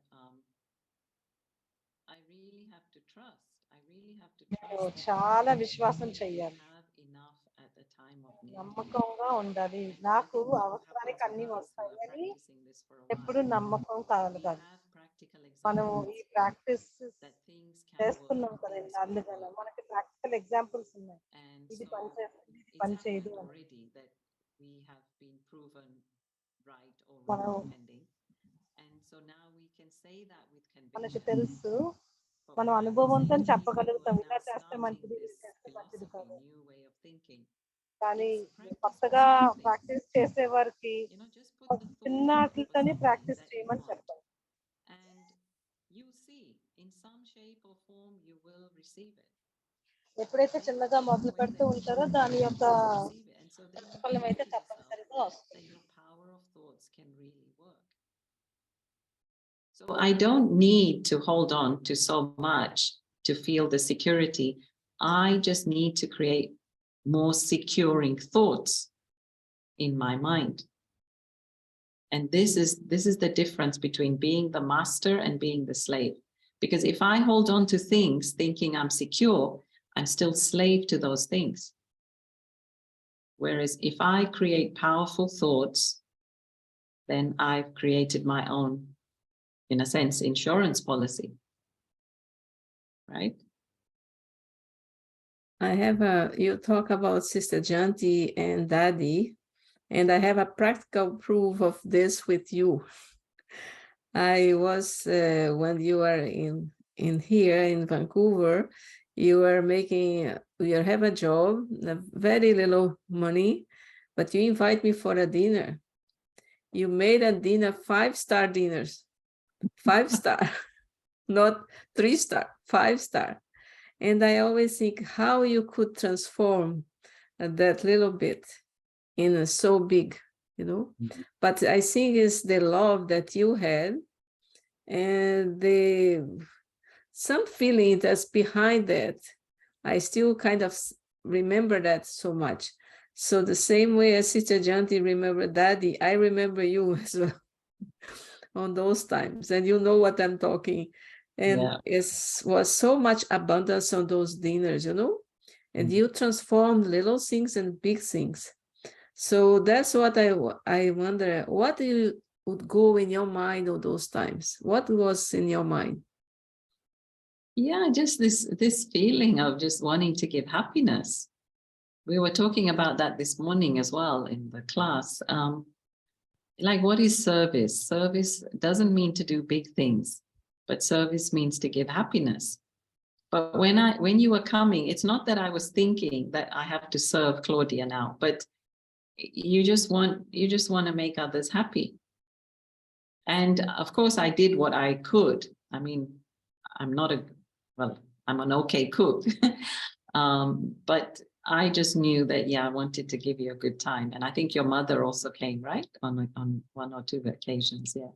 I really have to trust. I really have to నేను trust that చాలా I విశ్వాసం చెయ్యాలి, have enough at the time of need. నమ్మకంగా ఉండాలి. And I నాకు think what అవసరానికి happens అన్ని with us who వస్తాయి are అని practicing this for a ఎప్పుడు while, నమ్మకం we కలగాలి. have practical మనం examples ఈ practice that things can work, చేస్తున్నాం కదా, things will అందుకని work. మనకి ప్రాక్టికల్ ఎగ్జాంపుల్స్ ఉన్నాయి. And ఇది so పని చేస్తుంది, ఇది it's పని చేయదు happened అని. already that we have been proven right or మనం wrong depending. And so now we can say that with మనకి conviction. తెలుసు, But మనం what I would అనుభవంతో say to people who చెప్పగలుగుతాం, are ఇలా now చేస్తే starting మంచిది, ఇలా this చేస్తే మంచిది philosophy, కాదు. new way of thinking, కానీ is practice కొత్తగా with small things. ప్రాక్టీస్ చేసే వారికి Just put the thought చిన్న of వాటితోనే something ప్రాక్టీస్ that you చేయమని want, చెప్పాలి. and you see, in some shape or form, you will receive it. ఎప్పుడైతే చిన్నగా మొదలు Way పెడుతూ that you ఉంటారో choose, దాని you యొక్క will receive it. And so then you ప్రతిఫలం prove అయితే to yourself తప్పనిసరిగా వస్తుంది. that your power of thoughts can really work. So I don't need to hold on to so much to feel the security. I just need to create more securing thoughts in my mind. And this is the difference between being the master and being the slave. Because if I hold on to things thinking I'm secure, I'm still slave to those things. Whereas if I create powerful thoughts, then I've created my own, in a sense, insurance policy. Right? I have you talk about Sister Janti and Daddy, and I have a practical proof of this with you. I was, when you are in here in Vancouver, you are you have a job, very little money, but you invite me for a dinner. You made a dinner, 5-star dinners, 5-star, not 3-star, 5-star. And I always think how you could transform that little bit so big, you know. But I think it's the love that you had and some feeling that's behind that. I still kind of remember that so much. So the same way as Sister Janti remember Daddy, I remember you as well on those times, and you know what I'm talking. And Yeah. it was so much abundance on those dinners, you know, and you transformed little things and big things. So that's what I wonder, what you would go in your mind all those times? What was in your mind? Yeah, just this feeling of just wanting to give happiness. We were talking about that this morning as well in the class. Like, what is service? Service doesn't mean to do big things, but service means to give happiness. But when you were coming, it's not that I was thinking that I have to serve Claudia now, but you just want to make others happy. And of course, I did what I could. I mean, I'm an okay cook, but I just knew that, yeah, I wanted to give you a good time. And I think your mother also came, right? On one or two occasions, yeah.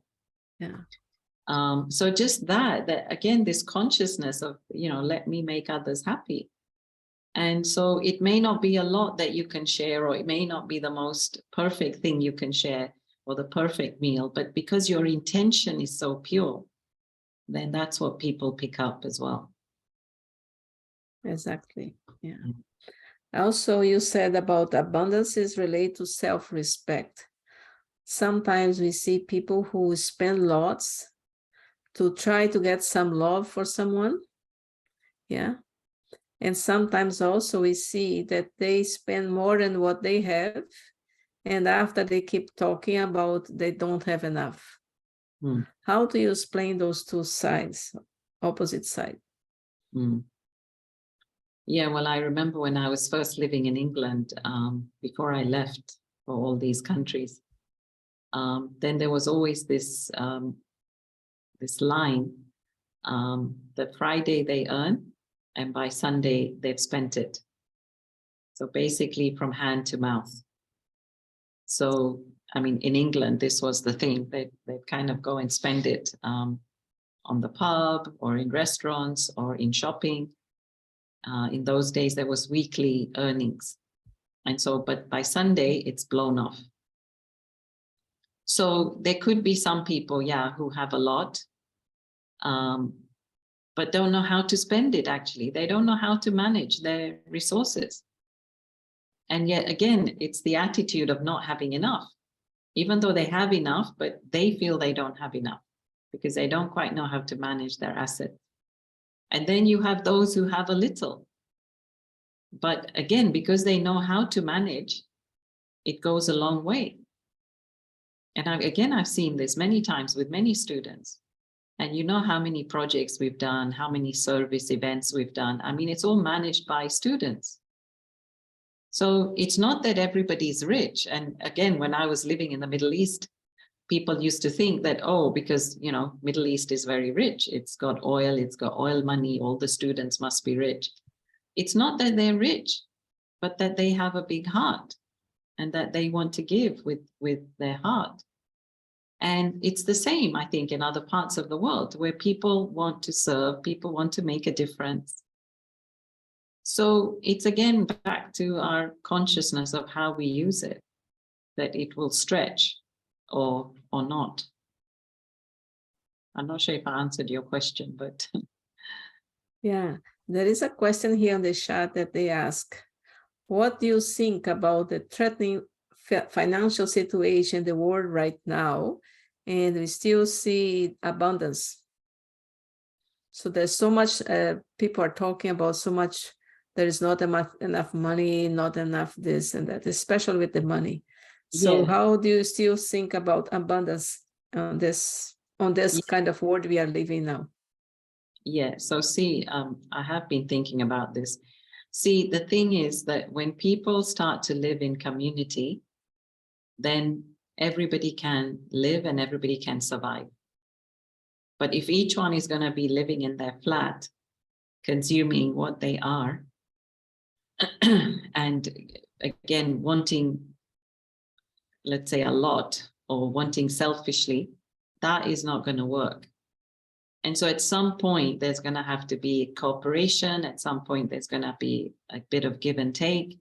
Yeah. So just that again, this consciousness of, let me make others happy. And so it may not be a lot that you can share, or it may not be the most perfect thing you can share or the perfect meal, but because your intention is so pure, then that's what people pick up as well. Exactly. Yeah. Also, you said about abundance is related to self-respect. Sometimes we see people who spend lots to try to get some love for someone. Yeah. And sometimes also we see that they spend more than what they have. And after they keep talking about they don't have enough. How do you explain those two sides, opposite side? Yeah, well, I remember when I was first living in England, before I left for all these countries, then there was always this line that Friday they earn, and by Sunday they've spent it. So basically from hand to mouth. So, I mean, in England, this was the thing. They'd kind of go and spend it on the pub or in restaurants or in shopping. In those days, there was weekly earnings. And so, but by Sunday, it's blown off. So there could be some people, yeah, who have a lot, but don't know how to spend it, actually. They don't know how to manage their resources. And yet, again, it's the attitude of not having enough, even though they have enough, but they feel they don't have enough because they don't quite know how to manage their assets. And then you have those who have a little. But again, because they know how to manage, it goes a long way. And I've seen this many times with many students. And you know how many projects we've done, how many service events we've done. I mean, it's all managed by students. So it's not that everybody's rich. And again, when I was living in the Middle East, people used to think that, oh, because, Middle East is very rich. It's got oil money. All the students must be rich. It's not that they're rich, but that they have a big heart and that they want to give with their heart. And it's the same, I think, in other parts of the world where people want to serve, people want to make a difference. So it's again back to our consciousness of how we use it, that it will stretch or not. I'm not sure if I answered your question, but. Yeah, there is a question here in the chat that they ask, what do you think about the threatening financial situation in the world right now? And we still see abundance. So there's so much, people are talking about so much, there is not enough money, not enough this and that, especially with the money. So how do you still think about abundance on this kind of world we are living now? Yeah, so see, I have been thinking about this. See, the thing is that when people start to live in community, then everybody can live and everybody can survive. But if each one is going to be living in their flat, consuming what they are, and again, wanting let's say, a lot or wanting selfishly, that is not going to work. And so at some point, there's going to have to be cooperation. At some point, there's going to be a bit of give and take.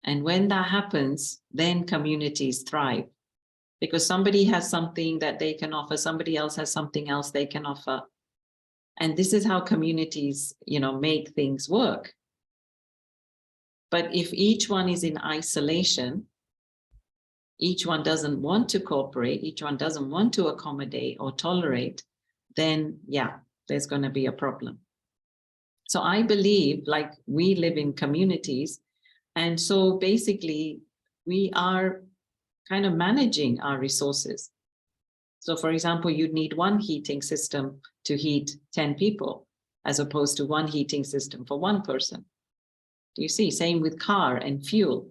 And when that happens, then communities thrive, because somebody has something that they can offer, somebody else has something else they can offer. And this is how communities, make things work. But if each one is in isolation, each one doesn't want to cooperate, each one doesn't want to accommodate or tolerate, then yeah, there's going to be a problem. So I believe, like, we live in communities, and so basically we are kind of managing our resources. So for example, you'd need one heating system to heat 10 people, as opposed to one heating system for one person. Do you see? Same with car and fuel.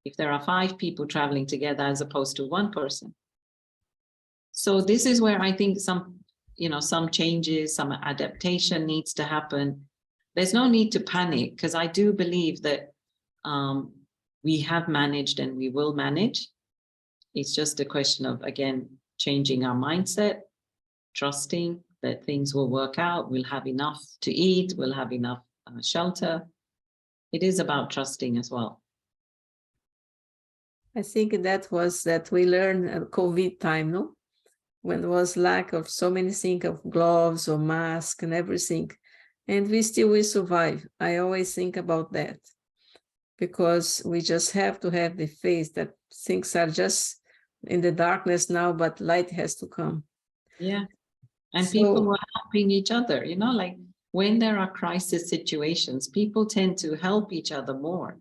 If there are 5 people traveling together as opposed to one person. So this is where I think some changes, some adaptation needs to happen. There's no need to panic, because I do believe that we have managed and we will manage. It's just a question of, again, changing our mindset, trusting that things will work out. We'll have enough to eat. We'll have enough shelter. It is about trusting as well. I think that we learned at COVID time, no? When there was lack of so many things, of gloves or masks and everything. And we still will survive. I always think about that, because we just have to have the faith that things are just in the darkness now, but light has to come. Yeah. And So- people were helping each other, like when there are crisis situations, people tend to help each other more.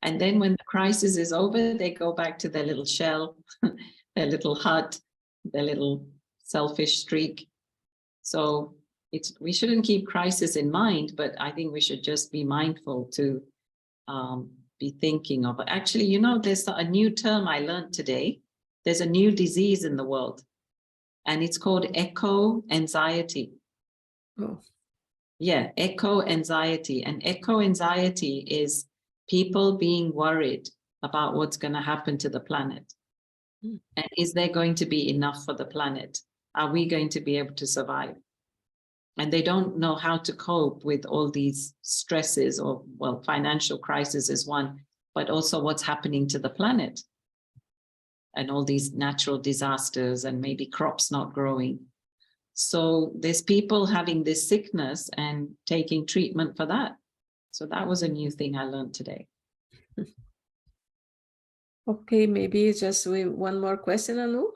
And then when the crisis is over, they go back to their little shell, their little hut, their little selfish streak. So we shouldn't keep crisis in mind, but I think we should just be mindful to be thinking of it. Actually, there's a new term I learned today. There's a new disease in the world, and it's called eco-anxiety. Oh. Yeah, eco-anxiety. And eco-anxiety is people being worried about what's going to happen to the planet. And is there going to be enough for the planet? Are we going to be able to survive? And they don't know how to cope with all these stresses, or, well, financial crisis is one, but also what's happening to the planet and all these natural disasters and maybe crops not growing. So there's people having this sickness and taking treatment for that. So that was a new thing I learned today. Okay, maybe just one more question, Anu.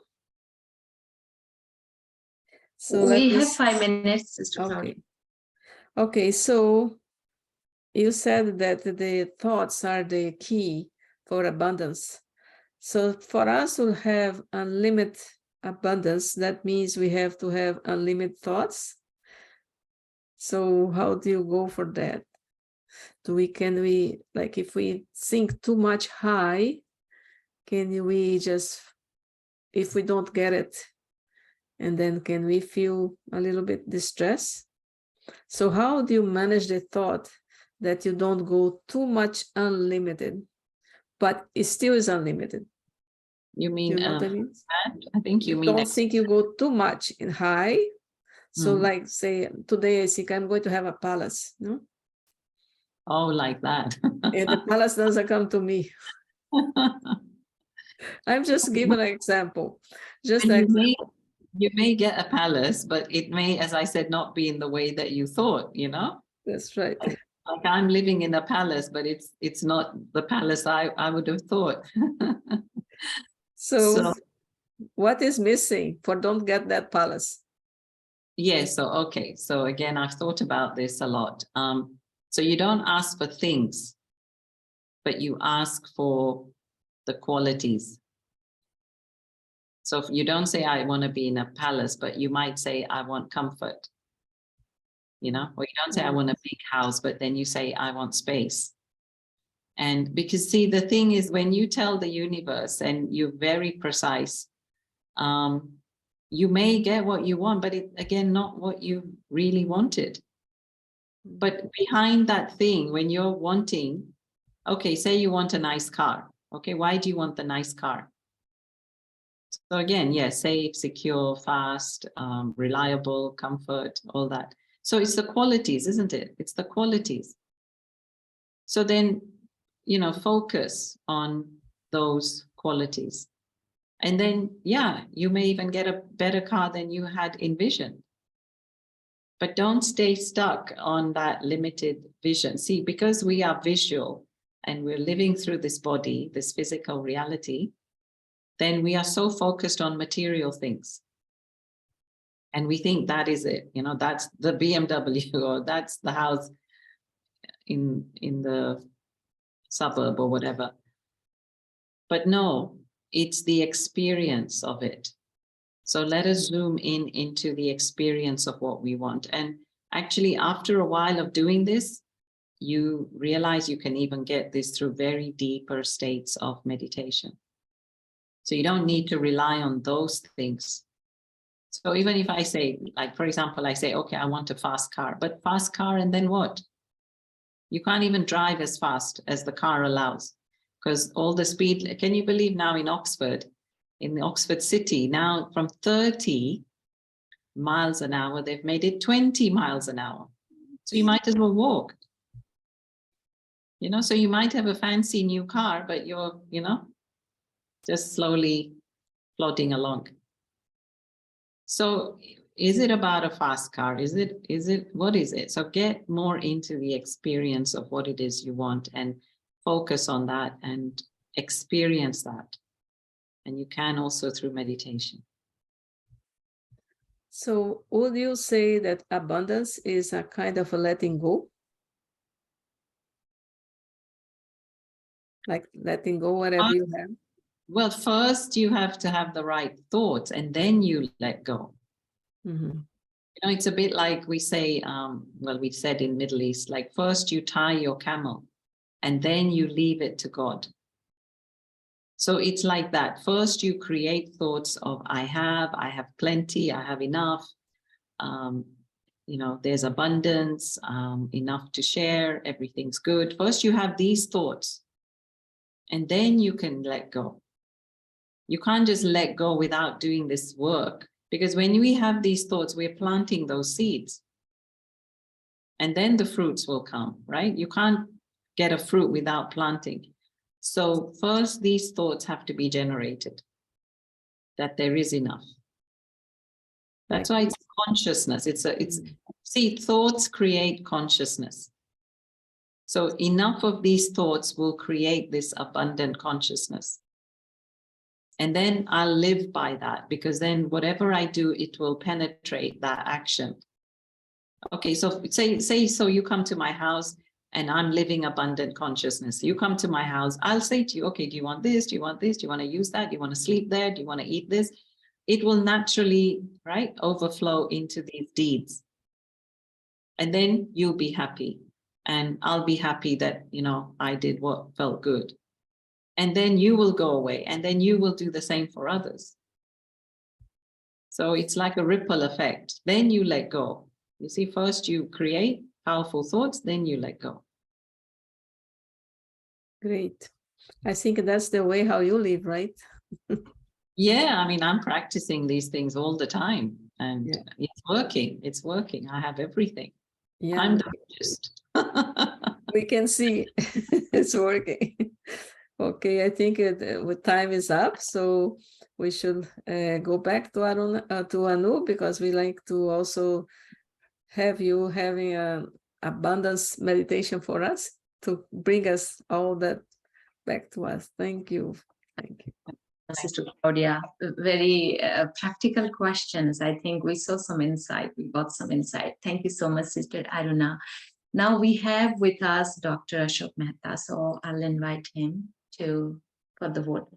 So We have 5 minutes, Sister Claudia. Okay, so you said that the thoughts are the key for abundance. So for us to have unlimited abundance, that means we have to have unlimited thoughts. So how do you go for that? Can we, like, if we think too much high, can we just, if we don't get it, and then can we feel a little bit distressed? So how do you manage the thought that you don't go too much unlimited, but it still is unlimited? You mean, You know what I mean? I think you mean, don't think you go too much in high. So like, say, today I think I'm going to have a palace, no? Oh, like that. And the palace doesn't come to me. I'm just giving an example. Just And like you may get a palace, but it may, as I said, not be in the way that you thought, That's right. Like I'm living in a palace, but it's not the palace I would have thought. So what is missing for don't get that palace? Yeah, okay. So again, I've thought about this a lot. So you don't ask for things, but you ask for the qualities. So if you don't say, I want to be in a palace, but you might say, I want comfort, or you don't say, I want a big house, but then you say, I want space. And because, see, the thing is, when you tell the universe and you're very precise, you may get what you want, but again, not what you really wanted. But behind that thing, when you're wanting, okay, say you want a nice car. Okay, why do you want the nice car? So again, yes, safe, secure, fast, reliable, comfort, all that. So it's the qualities, isn't it? It's the qualities. So then, focus on those qualities. And then, yeah, you may even get a better car than you had envisioned. But don't stay stuck on that limited vision. See, because we are visual and we're living through this body, this physical reality, then we are so focused on material things. And we think that is it, that's the BMW or that's the house in the suburb or whatever. But no, it's the experience of it. So let us zoom in into the experience of what we want. And actually, after a while of doing this, you realize you can even get this through very deeper states of meditation. So you don't need to rely on those things. So even if I say, like, for example, I say, okay, I want a fast car, but fast car, and then what? You can't even drive as fast as the car allows, because all the speed, can you believe now in Oxford, in the Oxford city, now from 30 miles an hour, they've made it 20 miles an hour. So you might as well walk. So you might have a fancy new car, but you're, just slowly plodding along. So is it about a fast car? Is it, what is it? So get more into the experience of what it is you want and focus on that and experience that. And you can also through meditation. So would you say that abundance is a kind of a letting go? Like letting go whatever you have? Well, first you have to have the right thoughts and then you let go. Mm-hmm. It's a bit like we say, we said in Middle East, like first you tie your camel and then you leave it to God. So it's like that. First you create thoughts of I have plenty, I have enough, there's abundance, enough to share, everything's good. First you have these thoughts and then you can let go. You can't just let go without doing this work, because when we have these thoughts, we're planting those seeds. And then the fruits will come, right? You can't get a fruit without planting. So first, these thoughts have to be generated, that there is enough. That's why it's consciousness. See, thoughts create consciousness. So enough of these thoughts will create this abundant consciousness. And then I'll live by that, because then whatever I do, it will penetrate that action. Okay, so so you come to my house and I'm living abundant consciousness. You come to my house, I'll say to you, okay, do you want this? Do you want this? Do you want to use that? Do you want to sleep there? Do you want to eat this? It will naturally, right, overflow into these deeds. And then you'll be happy. And I'll be happy that, I did what felt good. And then you will go away and then you will do the same for others. So it's like a ripple effect. Then you let go. You see, first you create powerful thoughts, then you let go. Great. I think that's the way how you live, right? Yeah, I'm practicing these things all the time and it's working. It's working. I have everything. Yeah, I'm the richest. we can see it's working. Okay, I think time is up, so we should go back to Anu, because we like to also have you having an abundance meditation for us to bring us all that back to us. Thank you. Thank you. Sister Claudia, very practical questions. I think we saw some insight. We got some insight. Thank you so much, Sister Aruna. Now we have with us Dr. Ashok Mehta, so I'll invite him for the vote.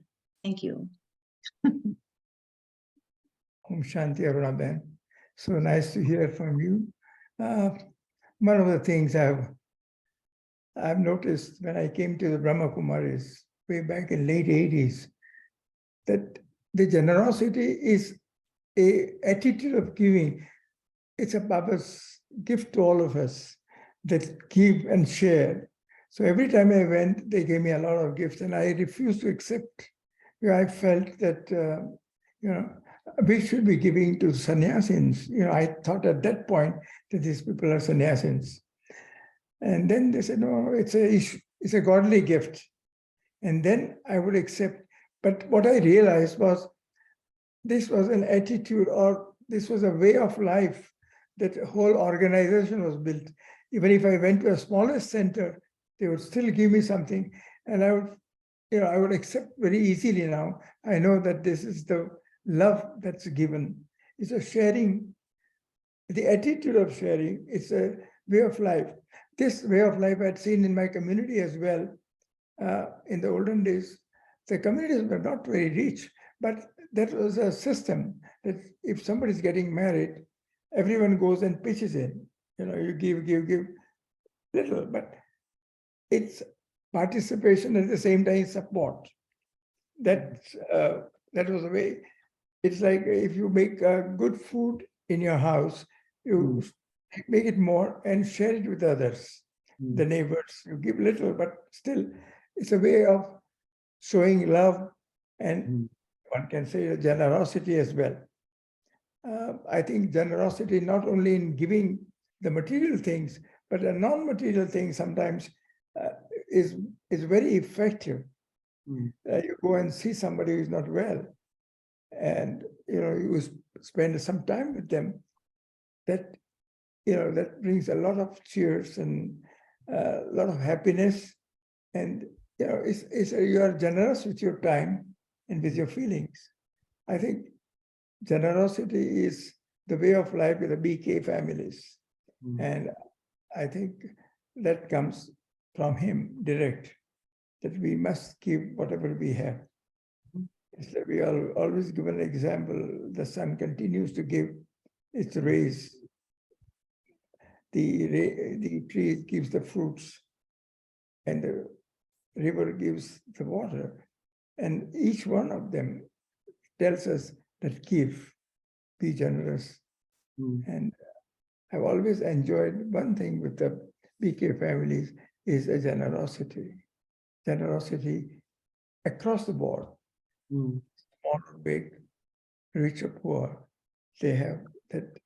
Thank you. Om Shanti Aruna Ben. So nice to hear from you. One of the things I've noticed when I came to the Brahma Kumaris way back in late 80s, that the generosity is an attitude of giving. It's a Baba's gift to all of us, that give and share. So every time I went, they gave me a lot of gifts and I refused to accept. I felt that you know, we should be giving to sannyasins. You know, I thought at that point that these people are sannyasins. And then they said, no, it's a godly gift. And then I would accept. But what I realized was this was an attitude, or this was a way of life, that a whole organization was built. Even if I went to a smallest center, they would still give me something. And I would accept very easily now. I know that this is the love that's given. It's a sharing, the attitude of sharing. It's a way of life. This way of life I'd seen in my community as well. In the olden days, the communities were not very rich, but that was a system that if somebody's getting married, everyone goes and pitches in. You know, you give little, but it's participation at the same time support. That was the way. It's like if you make good food in your house, you make it more and share it with others, the neighbors. You give little, but still, it's a way of showing love, and one can say generosity as well. I think generosity not only in giving the material things, but the non-material things sometimes is very effective. You go and see somebody who's not well, and you spend some time with them. That that brings a lot of cheers and a lot of happiness, and you are generous with your time and with your feelings. I think generosity is the way of life with the BK families, and I think that comes from him direct, that we must give whatever we have. We are always given an example. The sun continues to give its rays. The tree gives the fruits, and the river gives the water. And each one of them tells us that give, be generous. And I've always enjoyed one thing with the BK families is a generosity. Generosity across the board. Small or big, rich or poor, they have that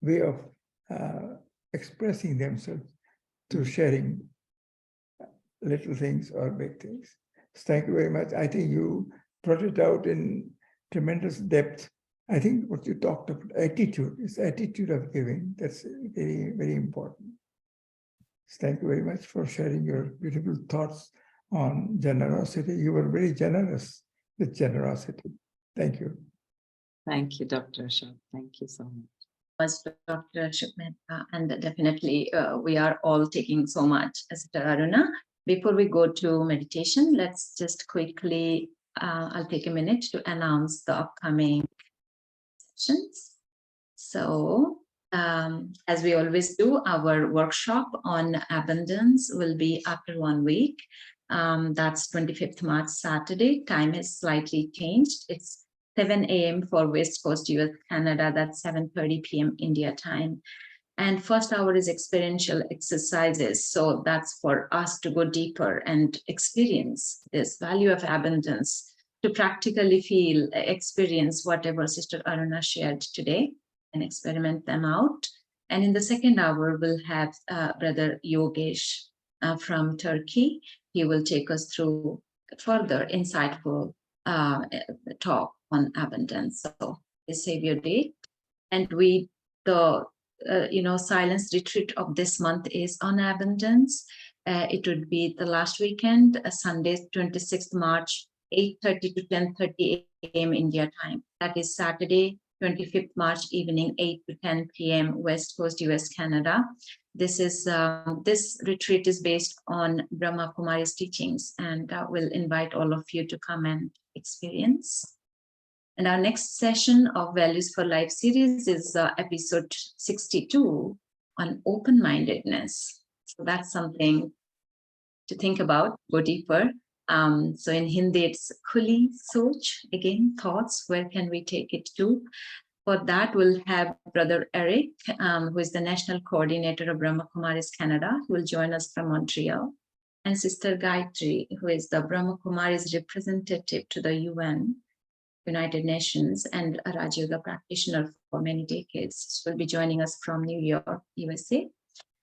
way of expressing themselves through sharing little things or big things. Thank you very much. I think you brought it out in tremendous depth. I think what you talked about, attitude, is attitude of giving. That's very, very important. Thank you very much for sharing your beautiful thoughts on generosity. You were very generous with generosity. Thank you. Thank you, Dr. Ashok. Thank you so much. Was Dr. Ashok Mehta, and definitely we are all taking so much, Sister Aruna. Before we go to meditation, let's just quickly, I'll take a minute to announce the upcoming sessions. So, as we always do, our workshop on abundance will be after 1 week. That's 25th March, Saturday. Time is slightly changed. It's 7 a.m. for West Coast, US, Canada. That's 7:30 p.m. India time. And first hour is experiential exercises. So that's for us to go deeper and experience this value of abundance, to practically feel, experience whatever Sister Aruna shared today and experiment them out. And in the second hour, we'll have Brother Yogesh from Turkey. He will take us through further insightful talk on abundance. So save your date. And silence retreat of this month is on abundance. It would be the last weekend, Sunday, 26th March, 8:30 to 10:30 a.m. India time. That is Saturday, 25th March evening, 8 to 10 p.m. West Coast, US, Canada. This retreat is based on Brahma Kumari's teachings, and we'll invite all of you to come and experience. And our next session of Values for Life series is episode 62 on open-mindedness. So that's something to think about, go deeper. So in Hindi, it's Khuli Soch, again, thoughts, where can we take it to? For that, we'll have Brother Eric, who is the National Coordinator of Brahma Kumaris Canada, who will join us from Montreal, and Sister Gayatri, who is the Brahma Kumaris representative to the UN. United Nations and a Raj Yoga practitioner for many decades. She will be joining us from New York, USA.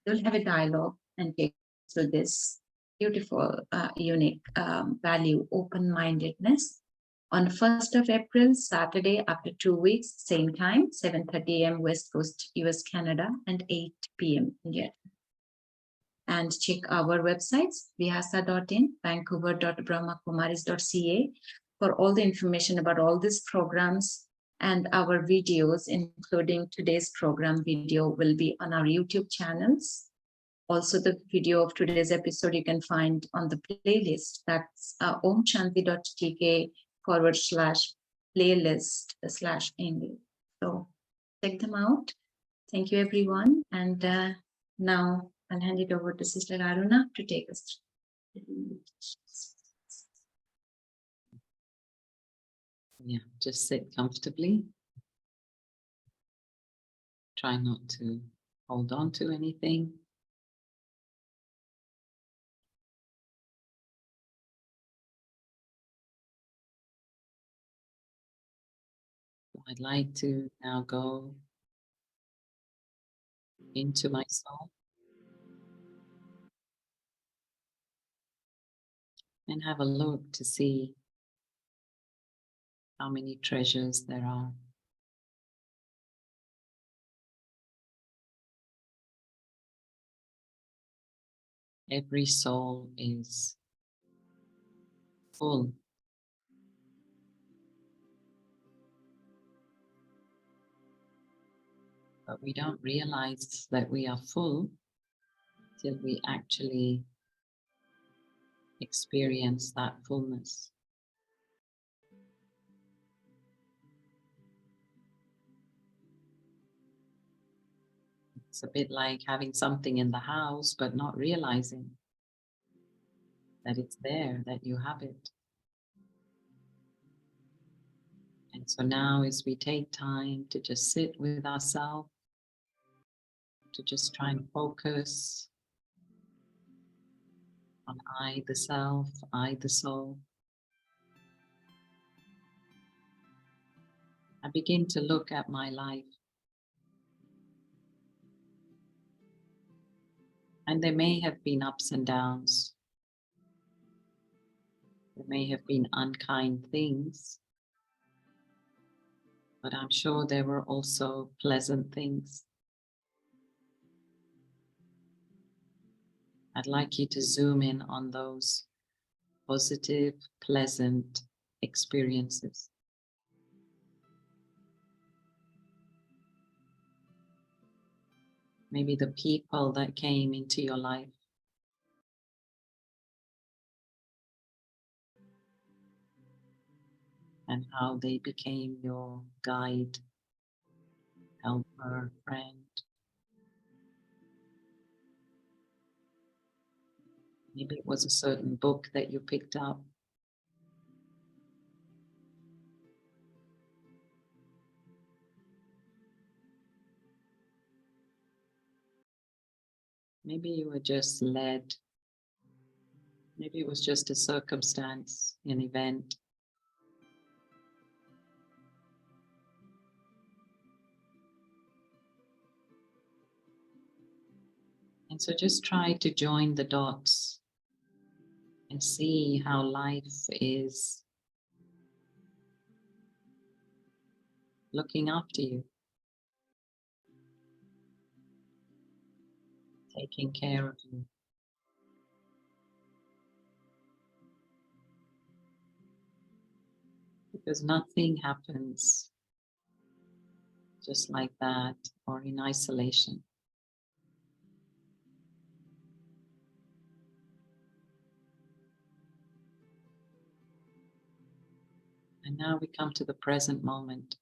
We'll have a dialogue and take through this beautiful, unique value, open-mindedness. On 1st of April, Saturday, after 2 weeks, same time, 7:30 a.m. West Coast, US, Canada, and 8 p.m. India. And check our websites, vyasa.in, vancouver.brahmakumaris.ca for all the information about all these programs, and our videos, including today's program video, will be on our YouTube channels. Also, the video of today's episode you can find on the playlist. That's omshanti.tk/playlist/English. So check them out. Thank you, everyone. And now I'll hand it over to Sister Aruna to take us through. Yeah, just sit comfortably. Try not to hold on to anything. I'd like to now go into my soul and have a look to see how many treasures there are. Every soul is full. But we don't realize that we are full till we actually experience that fullness. It's a bit like having something in the house, but not realizing that it's there, that you have it. And so now as we take time to just sit with ourselves, to just try and focus on I, the self, I, the soul. I begin to look at my life. And there may have been ups and downs. There may have been unkind things. But I'm sure there were also pleasant things. I'd like you to zoom in on those positive, pleasant experiences. Maybe the people that came into your life. And how they became your guide, helper, friend. Maybe it was a certain book that you picked up. Maybe you were just led. Maybe it was just a circumstance, an event. And so just try to join the dots and see how life is looking after you, taking care of you. Because nothing happens just like that or in isolation. And now we come to the present moment.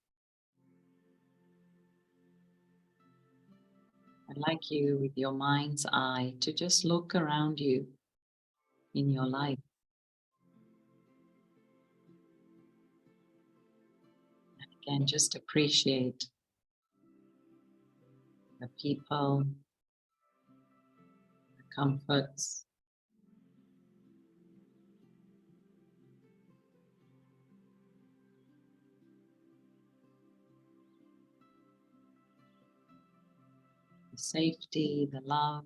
I'd like you, with your mind's eye, to just look around you in your life. And again, just appreciate the people, the comforts, safety, the love.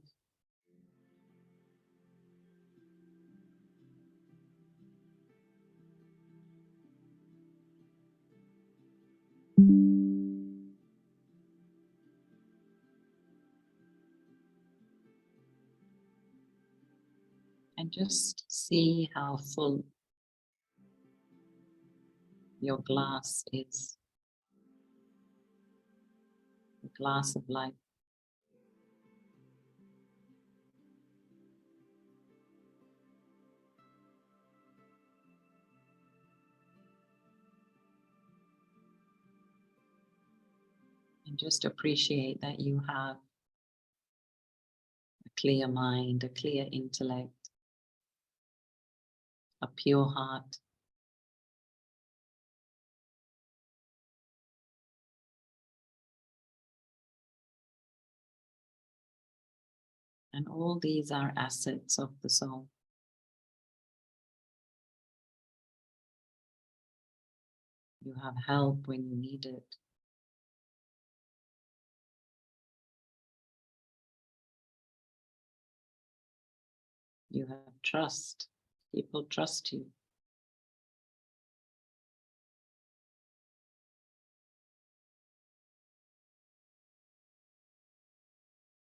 And just see how full your glass is, the glass of life. And just appreciate that you have a clear mind, a clear intellect, a pure heart. And all these are assets of the soul. You have help when you need it. You have trust. People trust you.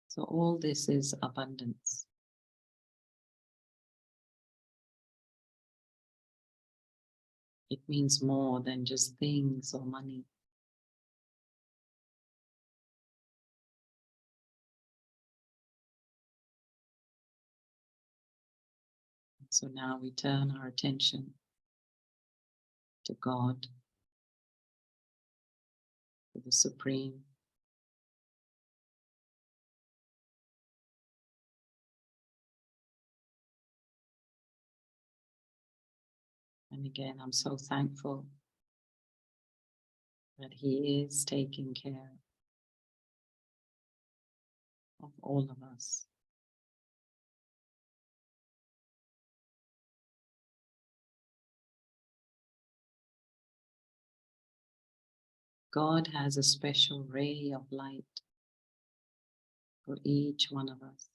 So all this is abundance. It means more than just things or money. So now we turn our attention to God, to the Supreme. And again, I'm so thankful that He is taking care of all of us. God has a special ray of light for each one of us.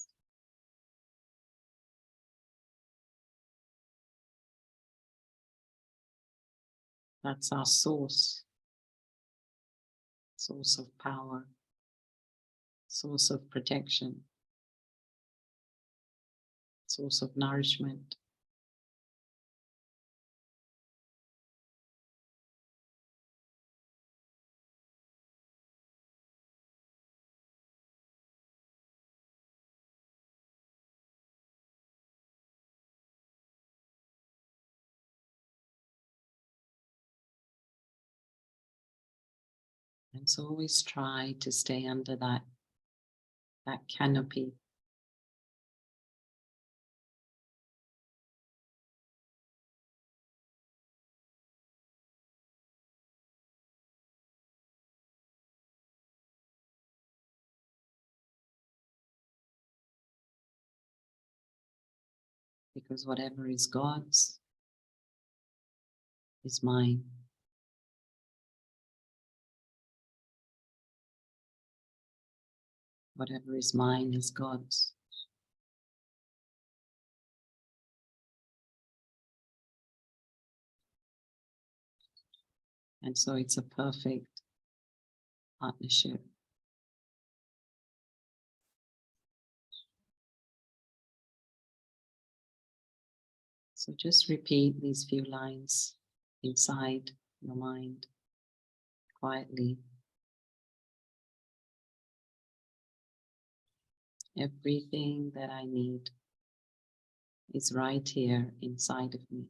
That's our source of power, source of protection, source of nourishment. And so always try to stay under that canopy. Because whatever is God's is mine. Whatever is mine is God's. And so it's a perfect partnership. So just repeat these few lines inside your mind quietly. Everything that I need is right here inside of me.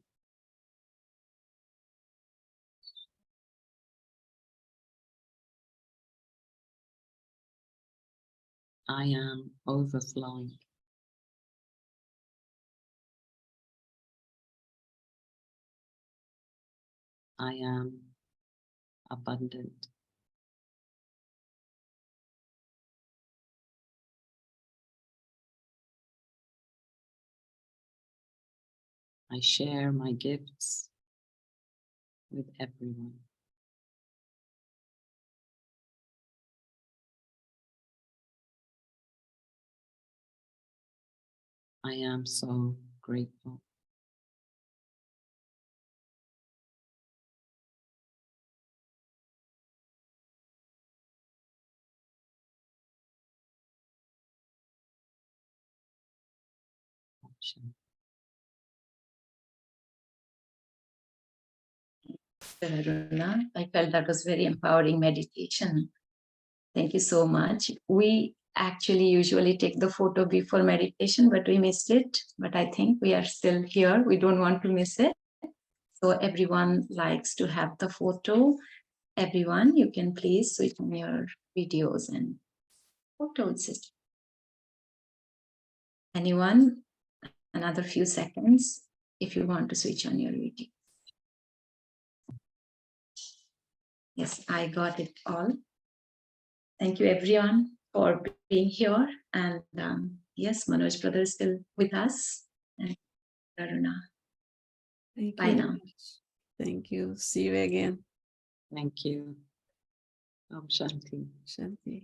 I am overflowing. I am abundant. I share my gifts with everyone. I am so grateful. Aruna, I felt that was very empowering meditation. Thank you so much. We actually usually take the photo before meditation, but we missed it. But I think we are still here. We don't want to miss it. So everyone likes to have the photo. Everyone, you can please switch on your videos and photos. Anyone, another few seconds if you want to switch on your video. Yes, I got it all. Thank you everyone for being here. And yes, Manoj brother is still with us. And Aruna. Thank Bye you. now. Thank you. See you again. Thank you. Om Shanti. Shanti.